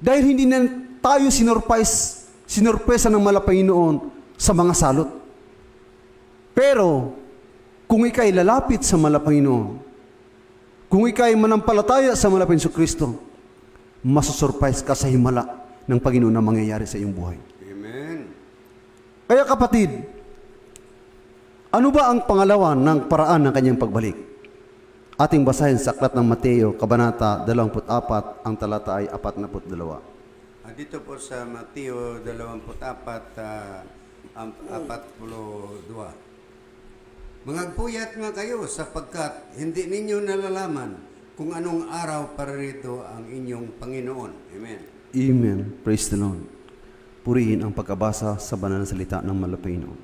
Dahil hindi na tayo sinurpresa ng mahal na Panginoon sa mga salot. Pero kung ika'y lalapit sa mahal na Panginoon, kung ika'y manampalataya sa mahal na Jesucristo, masusurprise ka sa himala ng Panginoon na mangyayari sa iyong buhay. Amen. Kaya kapatid, ano ba ang pangalawa ng paraan ng kanyang pagbalik? Ating basahin sa aklat ng Mateo, Kabanata 24, ang talata ay 42. Dito po sa Mateo 24, 42. Mangagpuyat nga kayo sapagkat hindi ninyo nalalaman kung anong araw paririto ang inyong Panginoon. Amen. Amen. Praise the Lord. Purihin ang pagkabasa sa banal na salita ng mahal na Panginoon.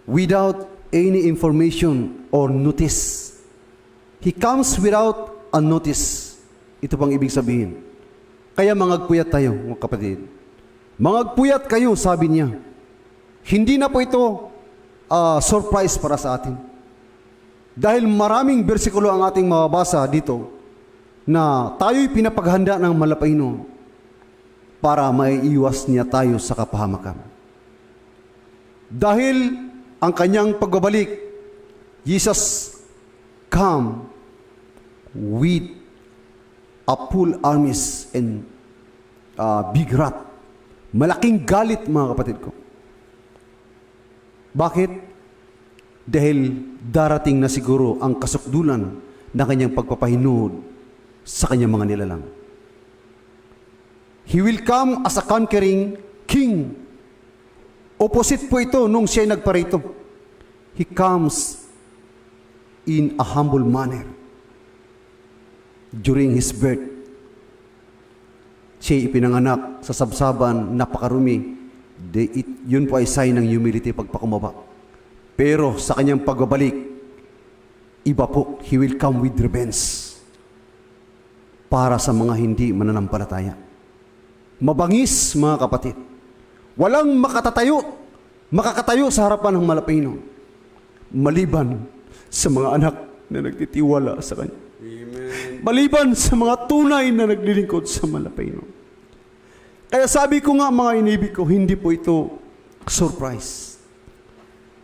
Without any information or notice. He comes without a notice. Ito pang ibig sabihin. Kaya mangagpuyat tayo, mga kapatid. Mangagpuyat kayo, sabi niya. Hindi na po ito surprise para sa atin. Dahil maraming bersikulo ang ating mababasa dito na tayo'y pinapaghanda ng mahal na Panginoon para maiiwas niya tayo sa kapahamakan. Dahil ang kanyang pagbabalik, Jesus come with a full armies and big wrath Malaking galit, mga kapatid ko. Bakit? Dahil darating na siguro ang kasukdulan na kanyang pagpapahinood sa kanyang mga nilalang. He will come as a conquering king. Opposite po ito nung siya'y nagparito. He comes in a humble manner. During his birth, siya'y ipinanganak sa sabsaban, napakarumi. Yun po ay sign ng humility, pagpakumbaba. Pero sa kanyang pagbabalik, iba po, he will come with revenge para sa mga hindi mananampalataya. Mabangis, mga kapatid. Walang makakatayo sa harapan ng Malapino, maliban sa mga anak na nagtitiwala sa Kanya. Amen. Maliban sa mga tunay na naglilingkod sa Malapino. Kaya sabi ko nga, mga inibig ko, hindi po ito surprise.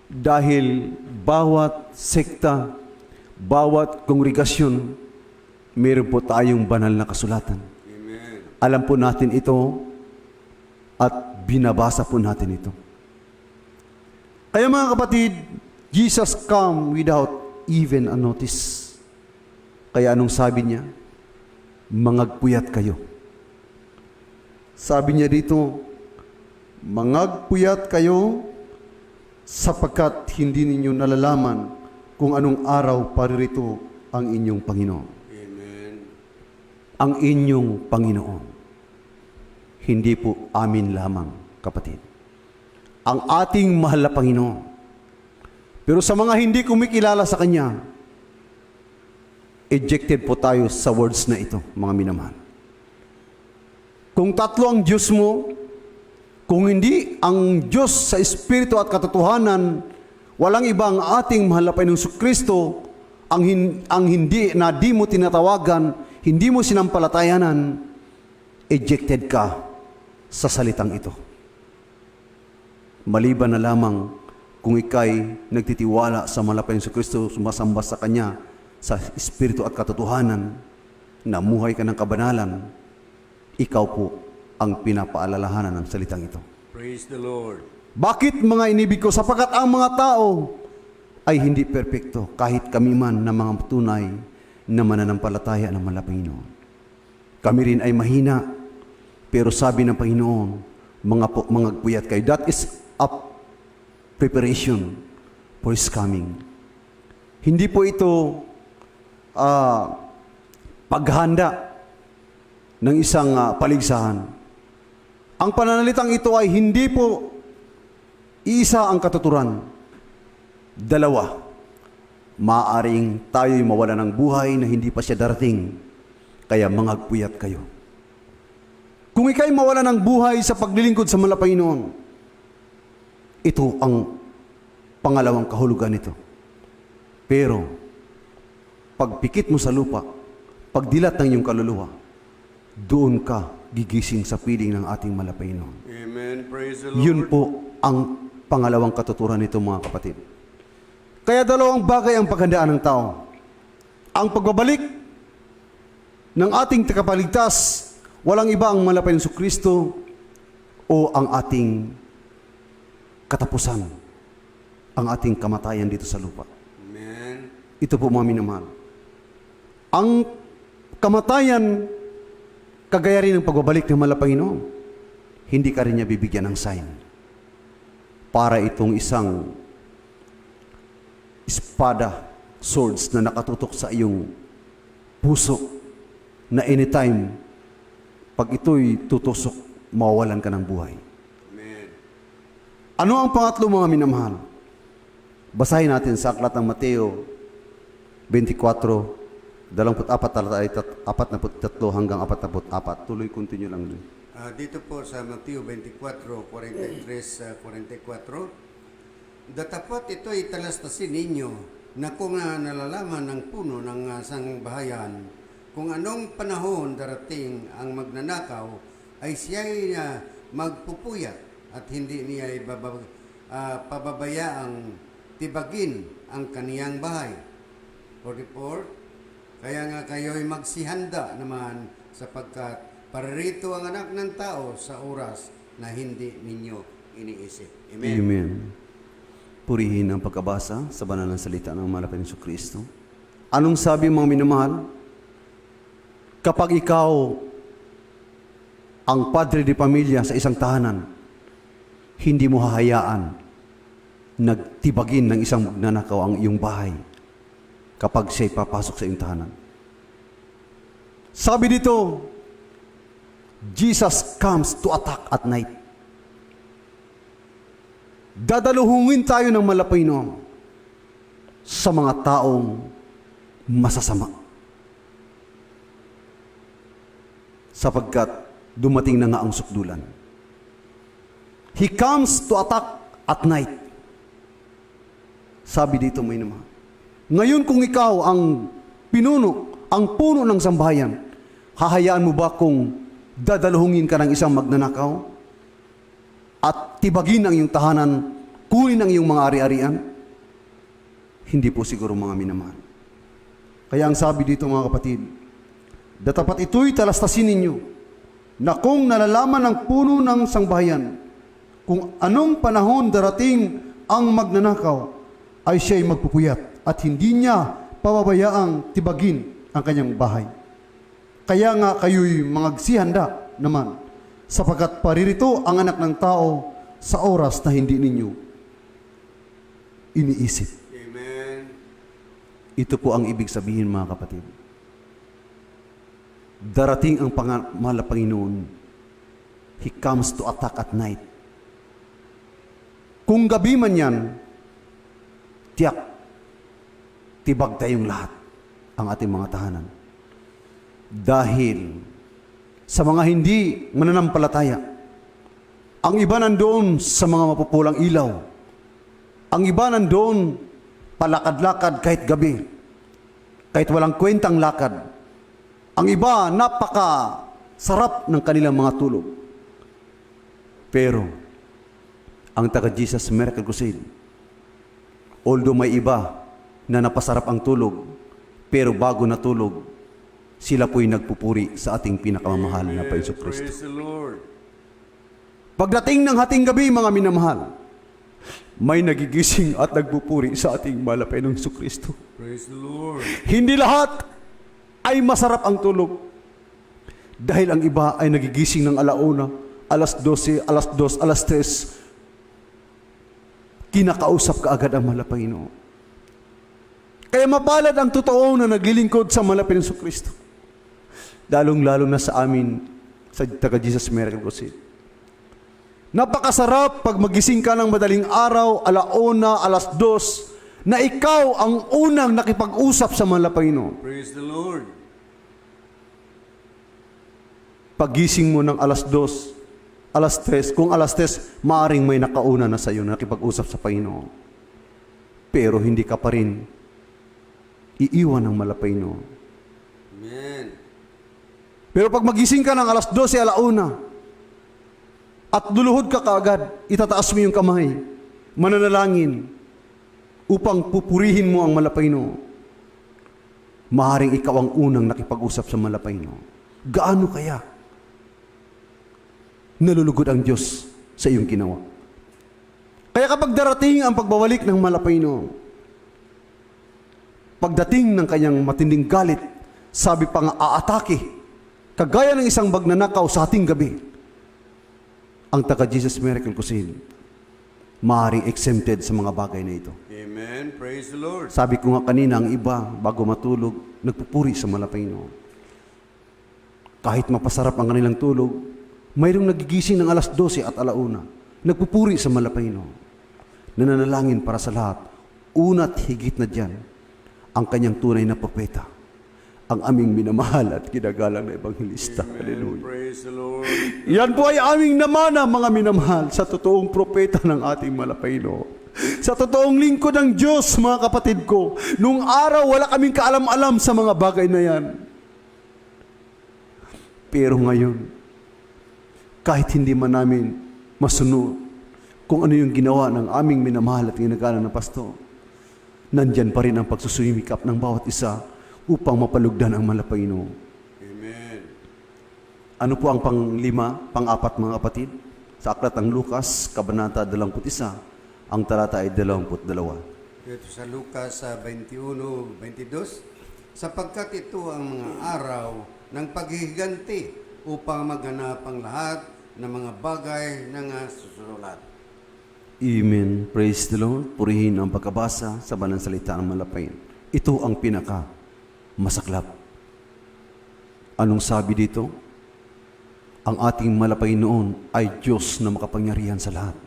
Dahil bawat sekta, bawat kongregasyon, meron po tayong banal na kasulatan. Amen. Alam po natin ito at binabasa po natin ito. Kaya mga kapatid, Jesus come without even a notice. Kaya anong sabi niya? Mangagpuyat kayo. Sabi niya dito, mangagpuyat kayo sapagkat hindi ninyo nalalaman kung anong araw paririto ang inyong Panginoon. Amen. Ang inyong Panginoon. Hindi po amin lamang, kapatid. Ang ating mahal na Panginoon. Pero sa mga hindi kumikilala sa Kanya, ejected po tayo sa words na ito, mga minamahal. Kung tatlo ang Diyos mo, kung hindi ang Diyos sa Espiritu at katotohanan, walang ibang ating mahal na Panginoong Kristo, ang hindi na di mo tinatawagan, hindi mo sinampalatayanan, ejected ka sa salitang ito. Maliban na lamang kung ikay nagtitiwala sa mahal na Panginoong Kristo, sumasamba sa Kanya, sa Espiritu at katotohanan, namuhay ka ng kabanalan, ikaw po ang pinapaalalahanan ng salitang ito. Praise the Lord. Bakit, mga inibig ko? Sapagkat ang mga tao ay hindi perpekto, kahit kami man na mga tunay na mananampalataya ng mahal na Panginoon. Kami rin ay mahina, pero sabi ng Panginoon, mangagpuyat kayo. That is a preparation for His coming. Hindi po ito paghanda ng isang paligsahan. Ang pananalitang ito ay hindi po isa ang katuturan. Dalawa, maaaring tayo'y mawala ng buhay na hindi pa siya darating, kaya mangagpuyat kayo. Kung ikay mawala ng buhay sa paglilingkod sa mahal na Panginoon, ito ang pangalawang kahulugan nito. Pero, pagpikit mo sa lupa, pagdilat ng iyong kaluluwa, doon ka gigising sa piling ng ating mahal na Panginoon. Amen. Praise the Lord. Yun po ang pangalawang katuturan nito, mga kapatid. Kaya dalawang bagay ang paghandaan ng tao. Ang pagbabalik ng ating tagapagligtas, walang iba ang mahal na Panginoong Kristo o ang ating katapusan, ang ating kamatayan dito sa lupa. Amen. Ito po, mga minamahal. Ang kamatayan, kagaya rin ng pagbabalik ng mahal na Panginoon, hindi ka rin niya bibigyan ng sign. Para itong isang espada, swords na nakatutok sa iyong puso, na anytime, pag ito'y tutusok, mawawalan ka ng buhay. Amen. Ano ang pangatlo, mga minamahal? Basahin natin sa aklat ng Mateo 24, 24 hanggang 44. Tuloy, continue lang dun. Dito po sa Mateo 24, 43-44, datapat ito'y talastasin ninyo na kung nalalaman ng puno ng sangbahayan, kung anong panahon darating ang magnanakaw, ay siya'y magpupuyat at hindi niya pababayaang tibagin ang kaniyang bahay. 44, kaya nga kayo'y magsihanda naman sapagkat paririto ang anak ng tao sa oras na hindi ninyo iniisip. Amen. Amen. Purihin ang pagkabasa sa banal na salita ng malapit ni Kristo. Anong sabi mga minamahal? Kapag ikaw ang padre de pamilya sa isang tahanan, hindi mo hahayaan nagtibagin ng isang magnanakaw ang iyong bahay kapag siya'y papasok sa iyong tahanan. Sabi dito, Jesus comes to attack at night. Dadaluhungin tayo ng malapayno sa mga taong masasama. Sapagkat dumating na nga ang sukdulan. He comes to attack at night. Sabi dito may naman. Ngayon kung ikaw ang pinuno, ang puno ng sambahayan, hahayaan mo ba kung dadaluhungin ka ng isang magnanakaw at tibagin ang iyong tahanan, kunin ang iyong mga ari-arian? Hindi po siguro mga minamahal. Kaya ang sabi dito mga kapatid, datapat ito'y talastasin ninyo na kung nalalaman ng puno ng sangbahayan kung anong panahon darating ang magnanakaw, ay siya'y magpupuyat at hindi niya pababayaang tibagin ang kanyang bahay. Kaya nga kayo'y magsihanda naman, sapagkat paririto ang anak ng tao sa oras na hindi ninyo iniisip. Amen. Ito po ang ibig sabihin mga kapatid. Darating ang mahal na Panginoon. He comes to attack at night. Kung gabi man yan, tiyak, tibag tayong lahat ang ating mga tahanan. Dahil sa mga hindi mananampalataya, ang iba nandoon sa mga mapupulang ilaw, ang iba nandoon palakad-lakad kahit gabi, kahit walang kwentang lakad. Ang iba napaka sarap ng kanilang mga tulog. Pero ang taga-Jesus Miracle Crusade, although may iba na napasarap ang tulog, pero bago natulog, sila po'y nagpupuri sa ating pinakamamahal na Panginoon Kristo. Praise the Lord. Pagdating ng hating gabi, mga minamahal, may nagigising at nagpupuri sa ating mahal na Panginoong Kristo. Praise the Lord. Hindi lahat ay masarap ang tulog. Dahil ang iba ay nagigising ng alauna, alas 12, alas 2, alas 3. Kinakausap ka agad ang mahal na Panginoon. Kaya mapalad ang totoo na naglilingkod sa mahal na Panginoong Kristo. Lalong-lalo na sa amin, sa taga-Jesus Miracle Crusade. Napakasarap pag magising ka ng madaling araw, alauna, alas 2, na ikaw ang unang nakipag-usap sa mahal na Panginoon. Praise the Lord. Pagising mo ng alas 2, alas 3, kung alas 3, maaring may nakauna na sa iyo na nakipag-usap sa Panginoon. Pero hindi ka pa rin iiwan ng mahal na Panginoon. Amen. Pero pag magising ka ng alas 12, alauna, at luluhod ka kaagad, itataas mo yung kamay, mananalangin, upang pupurihin mo ang mahal na Panginoon. Maaaring ikaw ang unang nakipag-usap sa mahal na Panginoon. Gaano kaya nalulugod ang Diyos sa iyong ginawa? Kaya kapag darating ang pagbabalik ng mahal na Panginoon, pagdating ng kanyang matinding galit, sabi pa nga aatake, kagaya ng isang magnanakaw sa hating gabi, ang taga-Jesus Miracle Crusade, maaaring exempted sa mga bagay na ito. Amen. Praise the Lord. Sabi ko nga kanina, ang iba, bago matulog, nagpupuri sa mahal na Panginoon. Kahit mapasarap ang kanilang tulog, mayroong nagigising ng alas 12 at alauna, nagpupuri sa mahal na Panginoon. Nananalangin para sa lahat, una't higit na dyan, ang kanyang tunay na propeta, ang aming minamahal at ginagalang na ebanghelista. Hallelujah. Praise the Lord. Yan po ay aming namana, mga minamahal, sa totoong propeta ng ating mahal na Panginoon. Sa totoong lingkod ng Diyos, mga kapatid ko. Nung araw, wala kaming kaalam-alam sa mga bagay na yan. Pero ngayon, kahit hindi man namin masunod kung ano yung ginawa ng aming minamahal at ginagalang na pastor, nandyan pa rin ang pagsusumikap ng bawat isa upang mapalugdan ang mahal na Panginoon. Amen. Ano po ang pang-5, pang-4 mga kapatid? Sa aklat ng Lucas, Kabanata 21, ang talata ay 22. Dito sa Lucas 21:22, sapagkat ito ang mga araw ng paghihiganti upang maganap ang lahat ng mga bagay na nga susulat. Amen. Praise the Lord. Purihin ang pagkabasa sa banal salita ng Malapay. Ito ang pinaka masaklap. Anong sabi dito? Ang ating malapay noon ay Diyos na makapangyarihan sa lahat.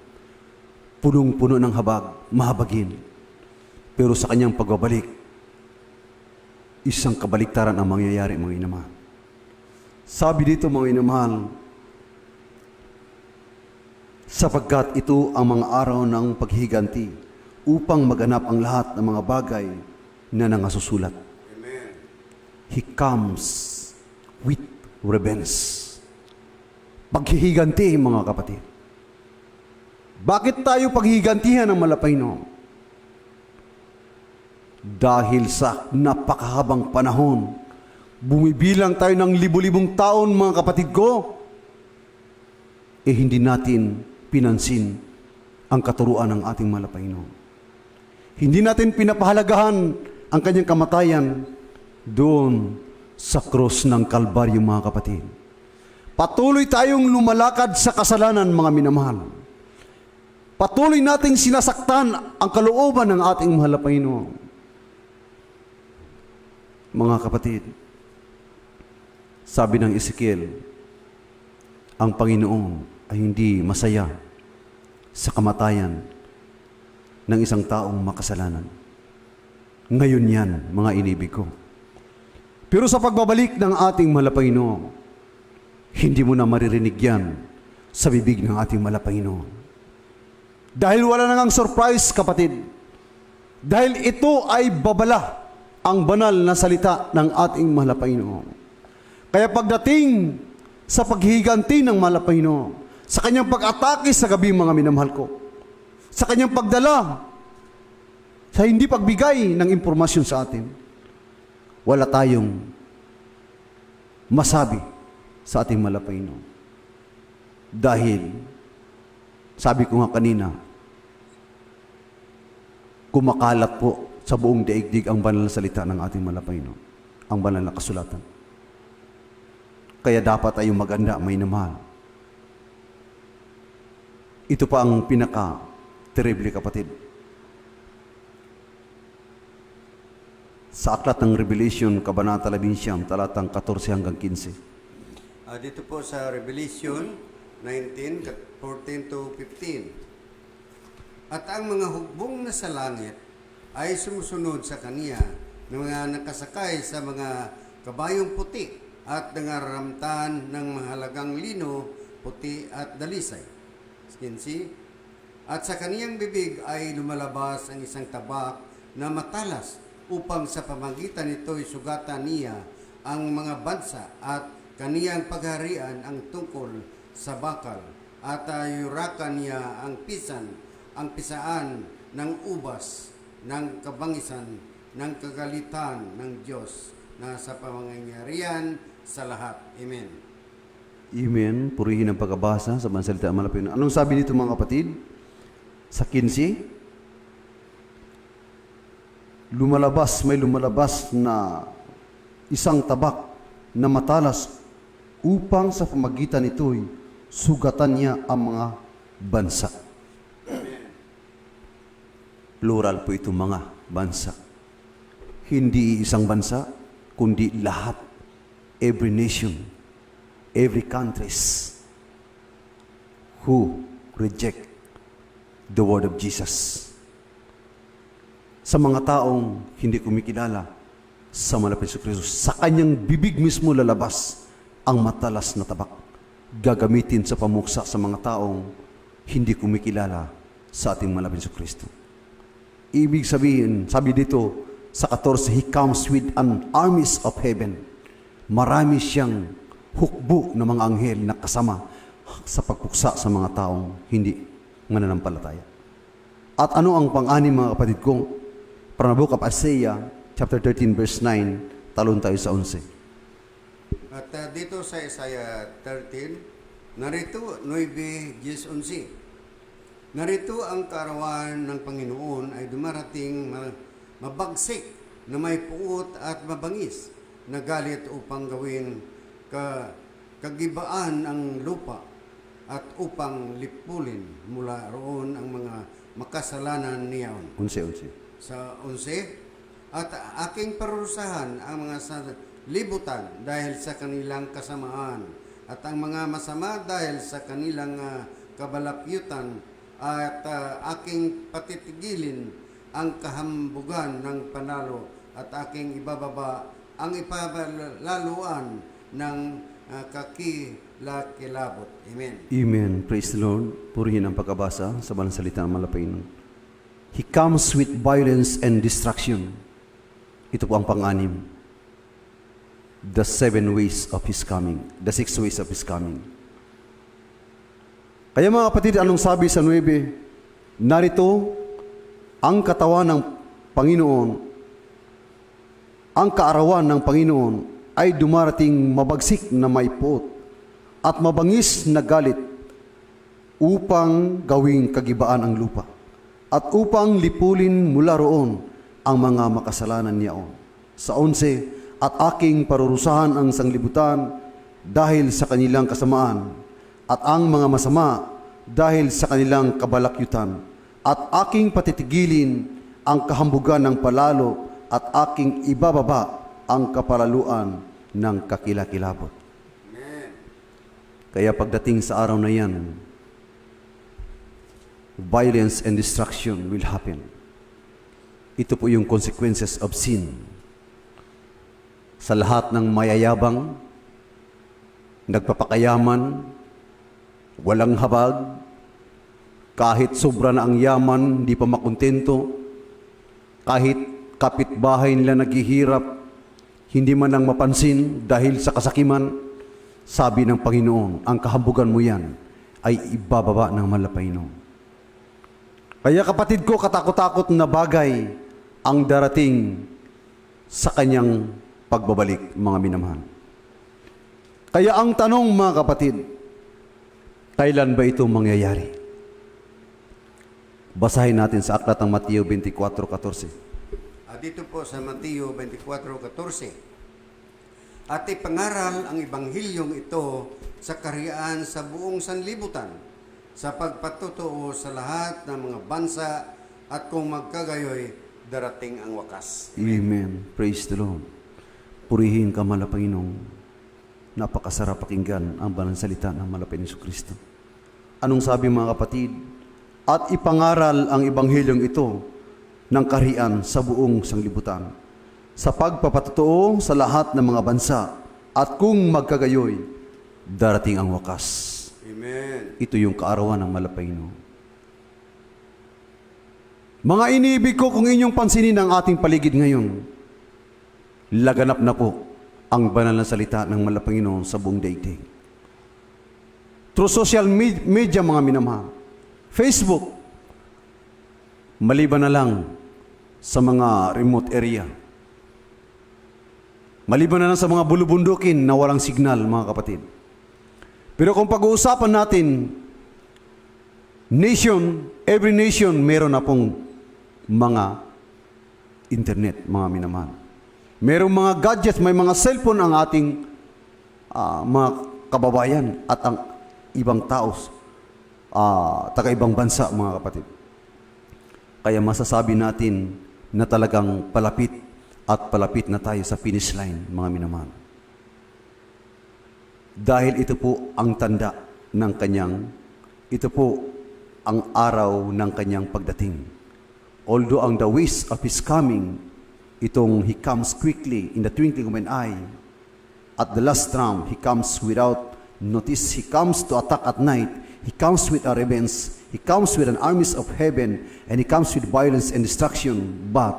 Punong-puno ng habag, mahabagin. Pero sa kanyang pagbabalik, isang kabaliktaran ang mangyayari, mga inamahal. Sabi dito, mga inamahal, sapagkat ito ang mga araw ng paghiganti upang maganap ang lahat ng mga bagay na nangasusulat. Amen. He comes with revenge. Paghihiganti, mga kapatid. Bakit tayo paghihigantihan ng malapay noon? Dahil sa napakahabang panahon, bumibilang tayo ng libu-libong taon, mga kapatid ko, hindi natin pinansin ang katuruan ng ating malapay noon. Hindi natin pinapahalagahan ang kanyang kamatayan doon sa krus ng Kalbaryo, mga kapatid. Patuloy tayong lumalakad sa kasalanan, mga minamahal. Patuloy nating sinasaktan ang kalooban ng ating mahal na Panginoon. Mga kapatid, sabi ng Ezekiel, ang Panginoon ay hindi masaya sa kamatayan ng isang taong makasalanan. Ngayon yan, mga inibig ko. Pero sa pagbabalik ng ating mahal na Panginoon, hindi mo na maririnig yan sa bibig ng ating mahal na Panginoon. Dahil wala nang surprise, kapatid. Dahil ito ay babala ang banal na salita ng ating mahal na Panginoon. Kaya pagdating sa paghihiganti ng mahal na Panginoon, sa kanyang pag-atake sa gabi, mga minamahal ko, sa kanyang pagdala, sa hindi pagbigay ng impormasyon sa atin, wala tayong masabi sa ating mahal na Panginoon. Dahil, sabi ko nga kanina, kumakalat po sa buong daigdig ang banal na salita ng ating mahal na Panginoon, ang banal na kasulatan. Kaya dapat tayong maganda, may namahal. Ito pa ang pinaka-terrible, kapatid. Sa aklat ng Revelation, Kabanata 11, talatang 14 hanggang 15. Dito po sa Revelation 19:14 to 15. At ang mga hukbong na sa langit ay sumusunod sa kaniya ng mga nakasakay sa mga kabayong puti at nangaramtan ng mahalagang lino, puti at dalisay. 15. At sa kaniyang bibig ay lumalabas ang isang tabak na matalas upang sa pamagitan nito'y sugatan niya ang mga bansa at kaniyang pagharian ang tungkol sa bakal at yurakan niya ang pisaan ng ubas ng kabangisan ng kagalitan ng Diyos na sa pamangyarihan sa lahat. Amen. Amen. Purihin ang pagkabasa sa banal salita ng mahal na Panginoon. Anong sabi dito, mga kapatid? Sa 15, may lumalabas na isang tabak na matalas upang sa pamagitan nito'y sugatan niya ang mga bansa. Plural po ito, mga bansa. Hindi isang bansa, kundi lahat. Every nation, every countries who reject the word of Jesus. Sa mga taong hindi kumikilala sa malapit sa Kristo, sa kanyang bibig mismo lalabas ang matalas na tabak. Gagamitin sa pamuksa sa mga taong hindi kumikilala sa ating malapit sa Kristo. Ibig sabihin, sabi dito sa 14, He comes with an armies of heaven. Marami siyang hukbo ng mga anghel na kasama sa pagpuksa sa mga taong hindi mananampalataya. At ano ang pang-anim, mga kapatid ko? From the book of Isaiah, chapter 13, verse 9, talon tayo sa 11. At dito sa Isaiah 13, Narito 9:11. Narito ang kaarawan ng Panginoon ay dumarating mabagsik na may puot at mabangis na galit upang gawin kagibaan ang lupa at upang lipulin mula roon ang mga makasalanan niyaon. 11. Sa 11, at aking parurusahan ang mga sa libutan dahil sa kanilang kasamaan at ang mga masama dahil sa kanilang kabalapyutan at aking patitigilin ang kahambugan ng panalo at aking ibababa ang ipabalaluan ng kakilakilabot. Amen. Amen. Praise the Lord. Purihin ang pagkabasa sa banal salita ng Malapaynon. He comes with violence and destruction. Ito po ang pang-anim. The 7 ways of His coming. The 6 ways of His coming. Kaya mga kapatid, anong sabi sa 9? Narito ang katawan ng Panginoon, ang kaarawan ng Panginoon ay dumarating mabagsik na may puot at mabangis na galit upang gawing kagibaan ang lupa at upang lipulin mula roon ang mga makasalanan niyaon. Sa 11, at aking parurusahan ang sanglibutan dahil sa kanilang kasamaan at ang mga masama dahil sa kanilang kabalakyutan at aking patitigilin ang kahambugan ng palalo at aking ibababa ang kapalaluan ng kakilakilabot. Amen. Kaya pagdating sa araw na yan, violence and destruction will happen. Ito po yung consequences of sin. Sa lahat ng mayayabang, nagpapakayaman, walang habag, kahit sobra na ang yaman, hindi pa makontento, kahit kapitbahay nila naghihirap, hindi man lang mapansin dahil sa kasakiman, sabi ng Panginoon, ang kahambugan mo yan ay ibababa ng Malapaynon. Kaya kapatid ko, katakot-takot na bagay ang darating sa kanyang pagbabalik, mga minamahal. Kaya ang tanong, mga kapatid, kailan ba ito mangyayari? Basahin natin sa aklat ng Mateo 24:14. Dito po sa Mateo 24:14. At ipangaral ang ebanghilyong ito sa kaharian sa buong sanlibutan, sa pagpatutuo sa lahat ng mga bansa, at kung magkagayoy, darating ang wakas. Amen. Praise the Lord. Purihin ka, Malapaynon. Napakasarap pakinggan ang banal salita ng Malapaynon Kristo. Anong sabi, mga kapatid? At ipangaral ang ebanghilyong ito ng kaharian sa buong sanglibutan, sa pagpapatutuo sa lahat ng mga bansa, at kung magkagayoy, darating ang wakas. Amen. Ito yung kaarawan ng Malapaynon. Mga inibig ko, kung inyong pansinin ang ating paligid ngayon, laganap na po ang banal na salita ng Malapaynon sa buong daigdig. Through social media, mga minamahal, Facebook, maliban na lang sa mga remote area, maliban na lang sa mga bulubundukin na walang signal, mga kapatid. Pero kung pag-uusapan natin, every nation meron na pong mga internet, mga minamahal. Merong mga gadgets, may mga cellphone ang ating mga kababayan at ang ibang tao, taga-ibang bansa, mga kapatid. Kaya masasabi natin na talagang palapit at palapit na tayo sa finish line, mga minamahal. Dahil ito po ang tanda ng ito po ang araw ng kanyang pagdating. Although ang the ways of His coming, itong He comes quickly in the twinkling of an eye. At the last trump, He comes without notice. He comes to attack at night. He comes with a revenge. He comes with an armies of heaven, and He comes with violence and destruction. But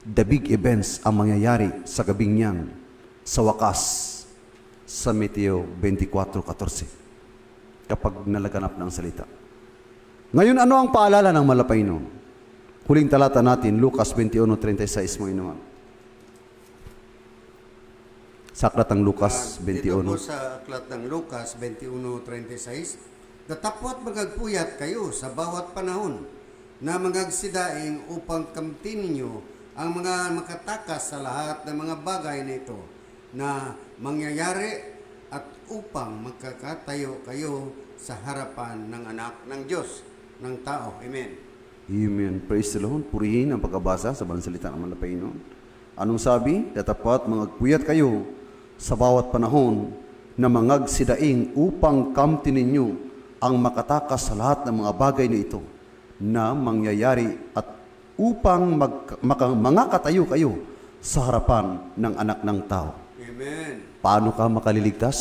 the big events ang mangyayari sa gabing yan, sa wakas, sa Mateo 24:14, kapag nalaganap ng salita. Ngayon, ano ang paalala ng Malapaynon? Huling talata natin, Lucas 21:36, mga inuman. Sa aklat ng Lucas Dito po 21. sa aklat ng Lucas 21:36, datapwat magagpuyat kayo sa bawat panahon na magagsidaing upang kamtin ninyo ang mga makatakas sa lahat ng mga bagay na ito na mangyayari at upang magkakatayo kayo sa harapan ng anak ng Diyos, ng tao. Amen. Amen. Praise the Lord. Purihin ang pagkabasa sa banal salita ng Panginoon. Anong sabi? Datapat magagpuyat kayo sa bawat panahon na mangagsidaing upang kamtin ninyo ang makatakas sa lahat ng mga bagay na ito na mangyayari at upang mangakatayo kayo sa harapan ng anak ng tao. Amen. Paano ka makaliligtas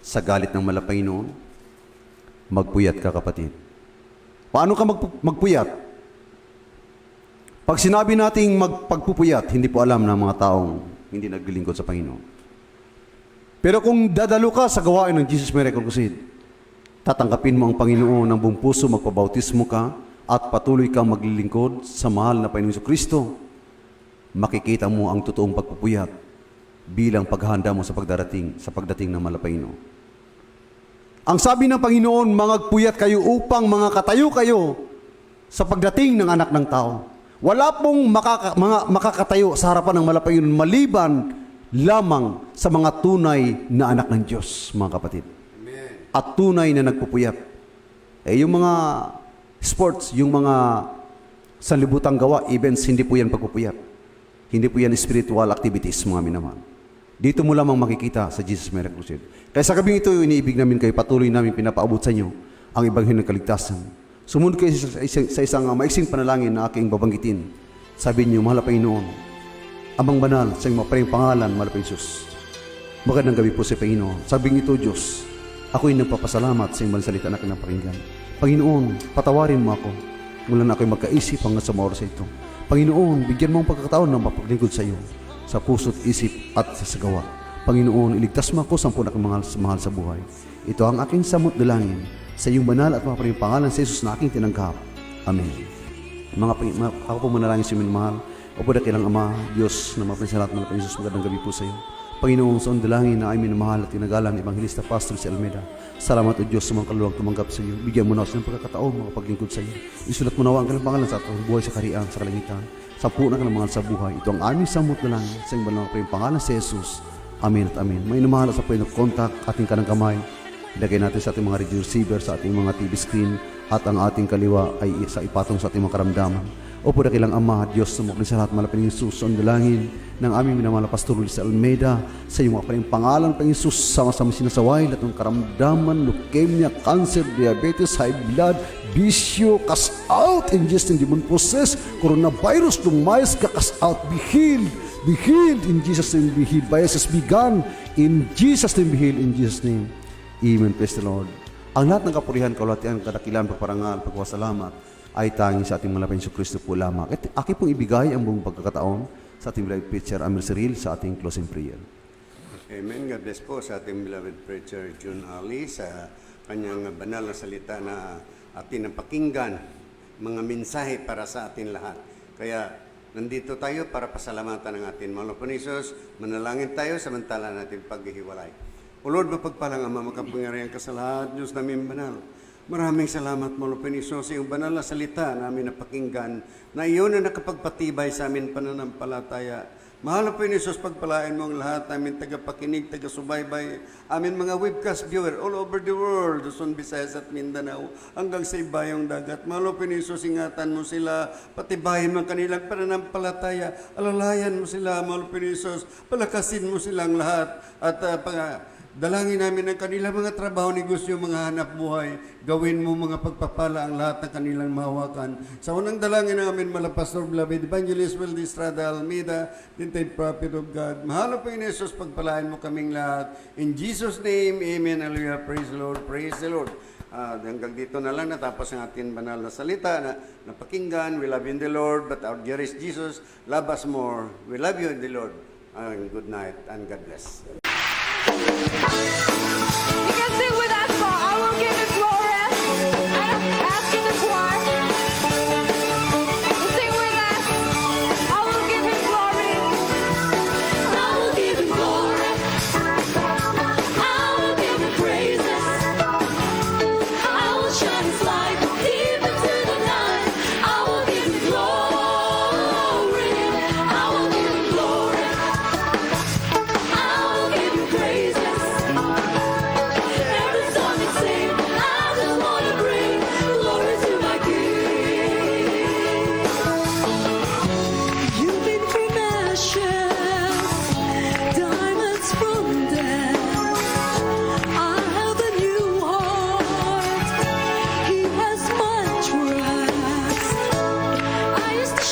sa galit ng Malapanginoon? Magpuyat ka, kapatid. Paano ka magpuyat? Pag sinabi nating magpagpupuyat, hindi po alam ng mga taong hindi naglilingkod sa Panginoon. Pero kung dadalo ka sa gawain ng Jesus Miracle Crusade, tatanggapin mo ang Panginoon ng buong puso, magpabautismo ka, at patuloy kang maglilingkod sa mahal na Panginoon Kristo, makikita mo ang totoong pagpupuyat bilang paghahanda mo sa pagdating ng Malapanginoon. Ang sabi ng Panginoon, mangagpuyat kayo upang katayo kayo sa pagdating ng anak ng tao. Wala pong makakatayo sa harapan ng Malapanginoon maliban lamang sa mga tunay na anak ng Diyos, mga kapatid. Amen. At tunay na nagpupuyat. Yung mga sports, yung mga sanlibutang gawa, events, hindi po yan pagpupuyat. Hindi po yan spiritual activities, mga minamahal. Dito mo lamang makikita sa Jesus Miracle Crusade. Kaya sa gabing ito, iniibig namin kayo, patuloy namin pinapaabot sa inyo ang Ebanghelyo ng Kaligtasan. Sumunod kayo sa isang maiksing panalangin na aking babanggitin. Sabi niyo, mahal na Panginoon, Amang banal sa iyong maparing pangalan, mahal na Jesus. Magandang gabi po sa Panginoon. Sabing ito, Diyos, ako'y nagpapasalamat sa iyong banal salita na kinapakinggan. Panginoon, patawarin mo ako mula na ako'y magkaisip hanggang sa mga oras ito. Panginoon, bigyan mo ang pagkakataon na mapaglingkod sa iyo, sa puso't isip at sa sagawa. Panginoon, iligtas mo ako sa aking mahal sa buhay. Ito ang aking samot dalangin sa iyong banal at maparing pangalan sa Jesus na aking tinanggap. Amen. Ako po manalangin sa inyong mahal. O po dakilang Ama, Diyos na mapinsalat na Jesus, magandang gabi po sa iyo. Panginoon, sa dalangin na ay minamahal at tinagalang Evangelista Pastor si Almeida. Salamat o Diyos sa mga kaluluwang tumanggap sa iyo. Bigyan mo na ako sa pagkakataon, makapaglingkod sa iyo. Isulat mo na ang kanilang pangalan sa atong buhay sa kariyan, sa kalangitan. Sampu na ka ng mahal sa buhay. Ito ang aming samot dalangin sa iyong banal na pangalan sa Jesus. Amen at amen. May namahal sa point of contact, ating kanang kamay. Ilagay natin sa ating mga radio receiver, sa ating mga TV screen, at ang ating kaliwa ay sa ipatong sa ating mga karamdaman. O po dakilang Ama, Diyos na mukli sa lahat malapit ng Jesus, ang dalangin ng aming minamahal na Pastor Luis Almeida, sa iyong mga pangalan, Panginoon Jesus, sama-sama sinasaway, lahat ng karamdaman, leukemia, cancer, diabetes, high blood, bisyo, cast out in Jesus' name, demon possessed, coronavirus, lumayas ka, cast out, be healed in Jesus' name, be healed, biases be gone, in Jesus' name, be healed, in Jesus' name. Amen. Praise the Lord. Ang lahat ng kapurihan, kalwatian, kadakilan, pagparangal, pagpasalamat, ay tanging sa ating malapit sa Kristo po lamang. At aking pong ibigay ang buong pagkakataon sa ating beloved preacher, Amir Cyril, sa ating closing prayer. Amen. God bless po sa ating beloved preacher, June Ali, sa kanyang banal na salita na atin napakinggan, mga mensahe para sa atin lahat. Kaya nandito tayo para pasalamatan ng ating mga Lord Jesus. Manalangin tayo samantala natin paghihiwalay. O Lord, mapagpalang Ama, makapangyarihan ka sa lahat, Diyos namin banal. Maraming salamat, Lord Jesus, sa iyong banal na salita namin napakinggan, na iyon na nakapagpatibay sa amin pananampalataya. Mahal na Jesus, pagpalain mo ang lahat namin tagapakinig, taga-subaybay, amin mga webcast viewer all over the world, Luzon, Visayas at Mindanao, hanggang sa ibayong dagat. Mahal na Jesus, ingatan mo sila, patibayin mo ang kanilang pananampalataya, alalayan mo sila, mahal na Jesus, palakasin mo silang lahat, at dalangin namin ang kanilang mga trabaho, negosyo, mga hanap buhay. Gawin mo mga pagpapala ang lahat ng kanilang mahawakan. Sa unang dalangin namin, Pastor Beloved Evangelist Will Estrada Almeida, Tinted Prophet of God. Mahal po in Jesus, pagpalain mo kaming lahat. In Jesus' name, Amen. Hallelujah. Praise the Lord. Praise the Lord. Hanggang dito na lang natapos ang ating banal na salita na napakinggan. We love you in the Lord, but our dearest Jesus, love us more. We love you in the Lord. Good night and God bless. You can sing with us for I will give him glory. I'm asking the choir. Sing with us. I will give him glory. I will give him glory.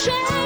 share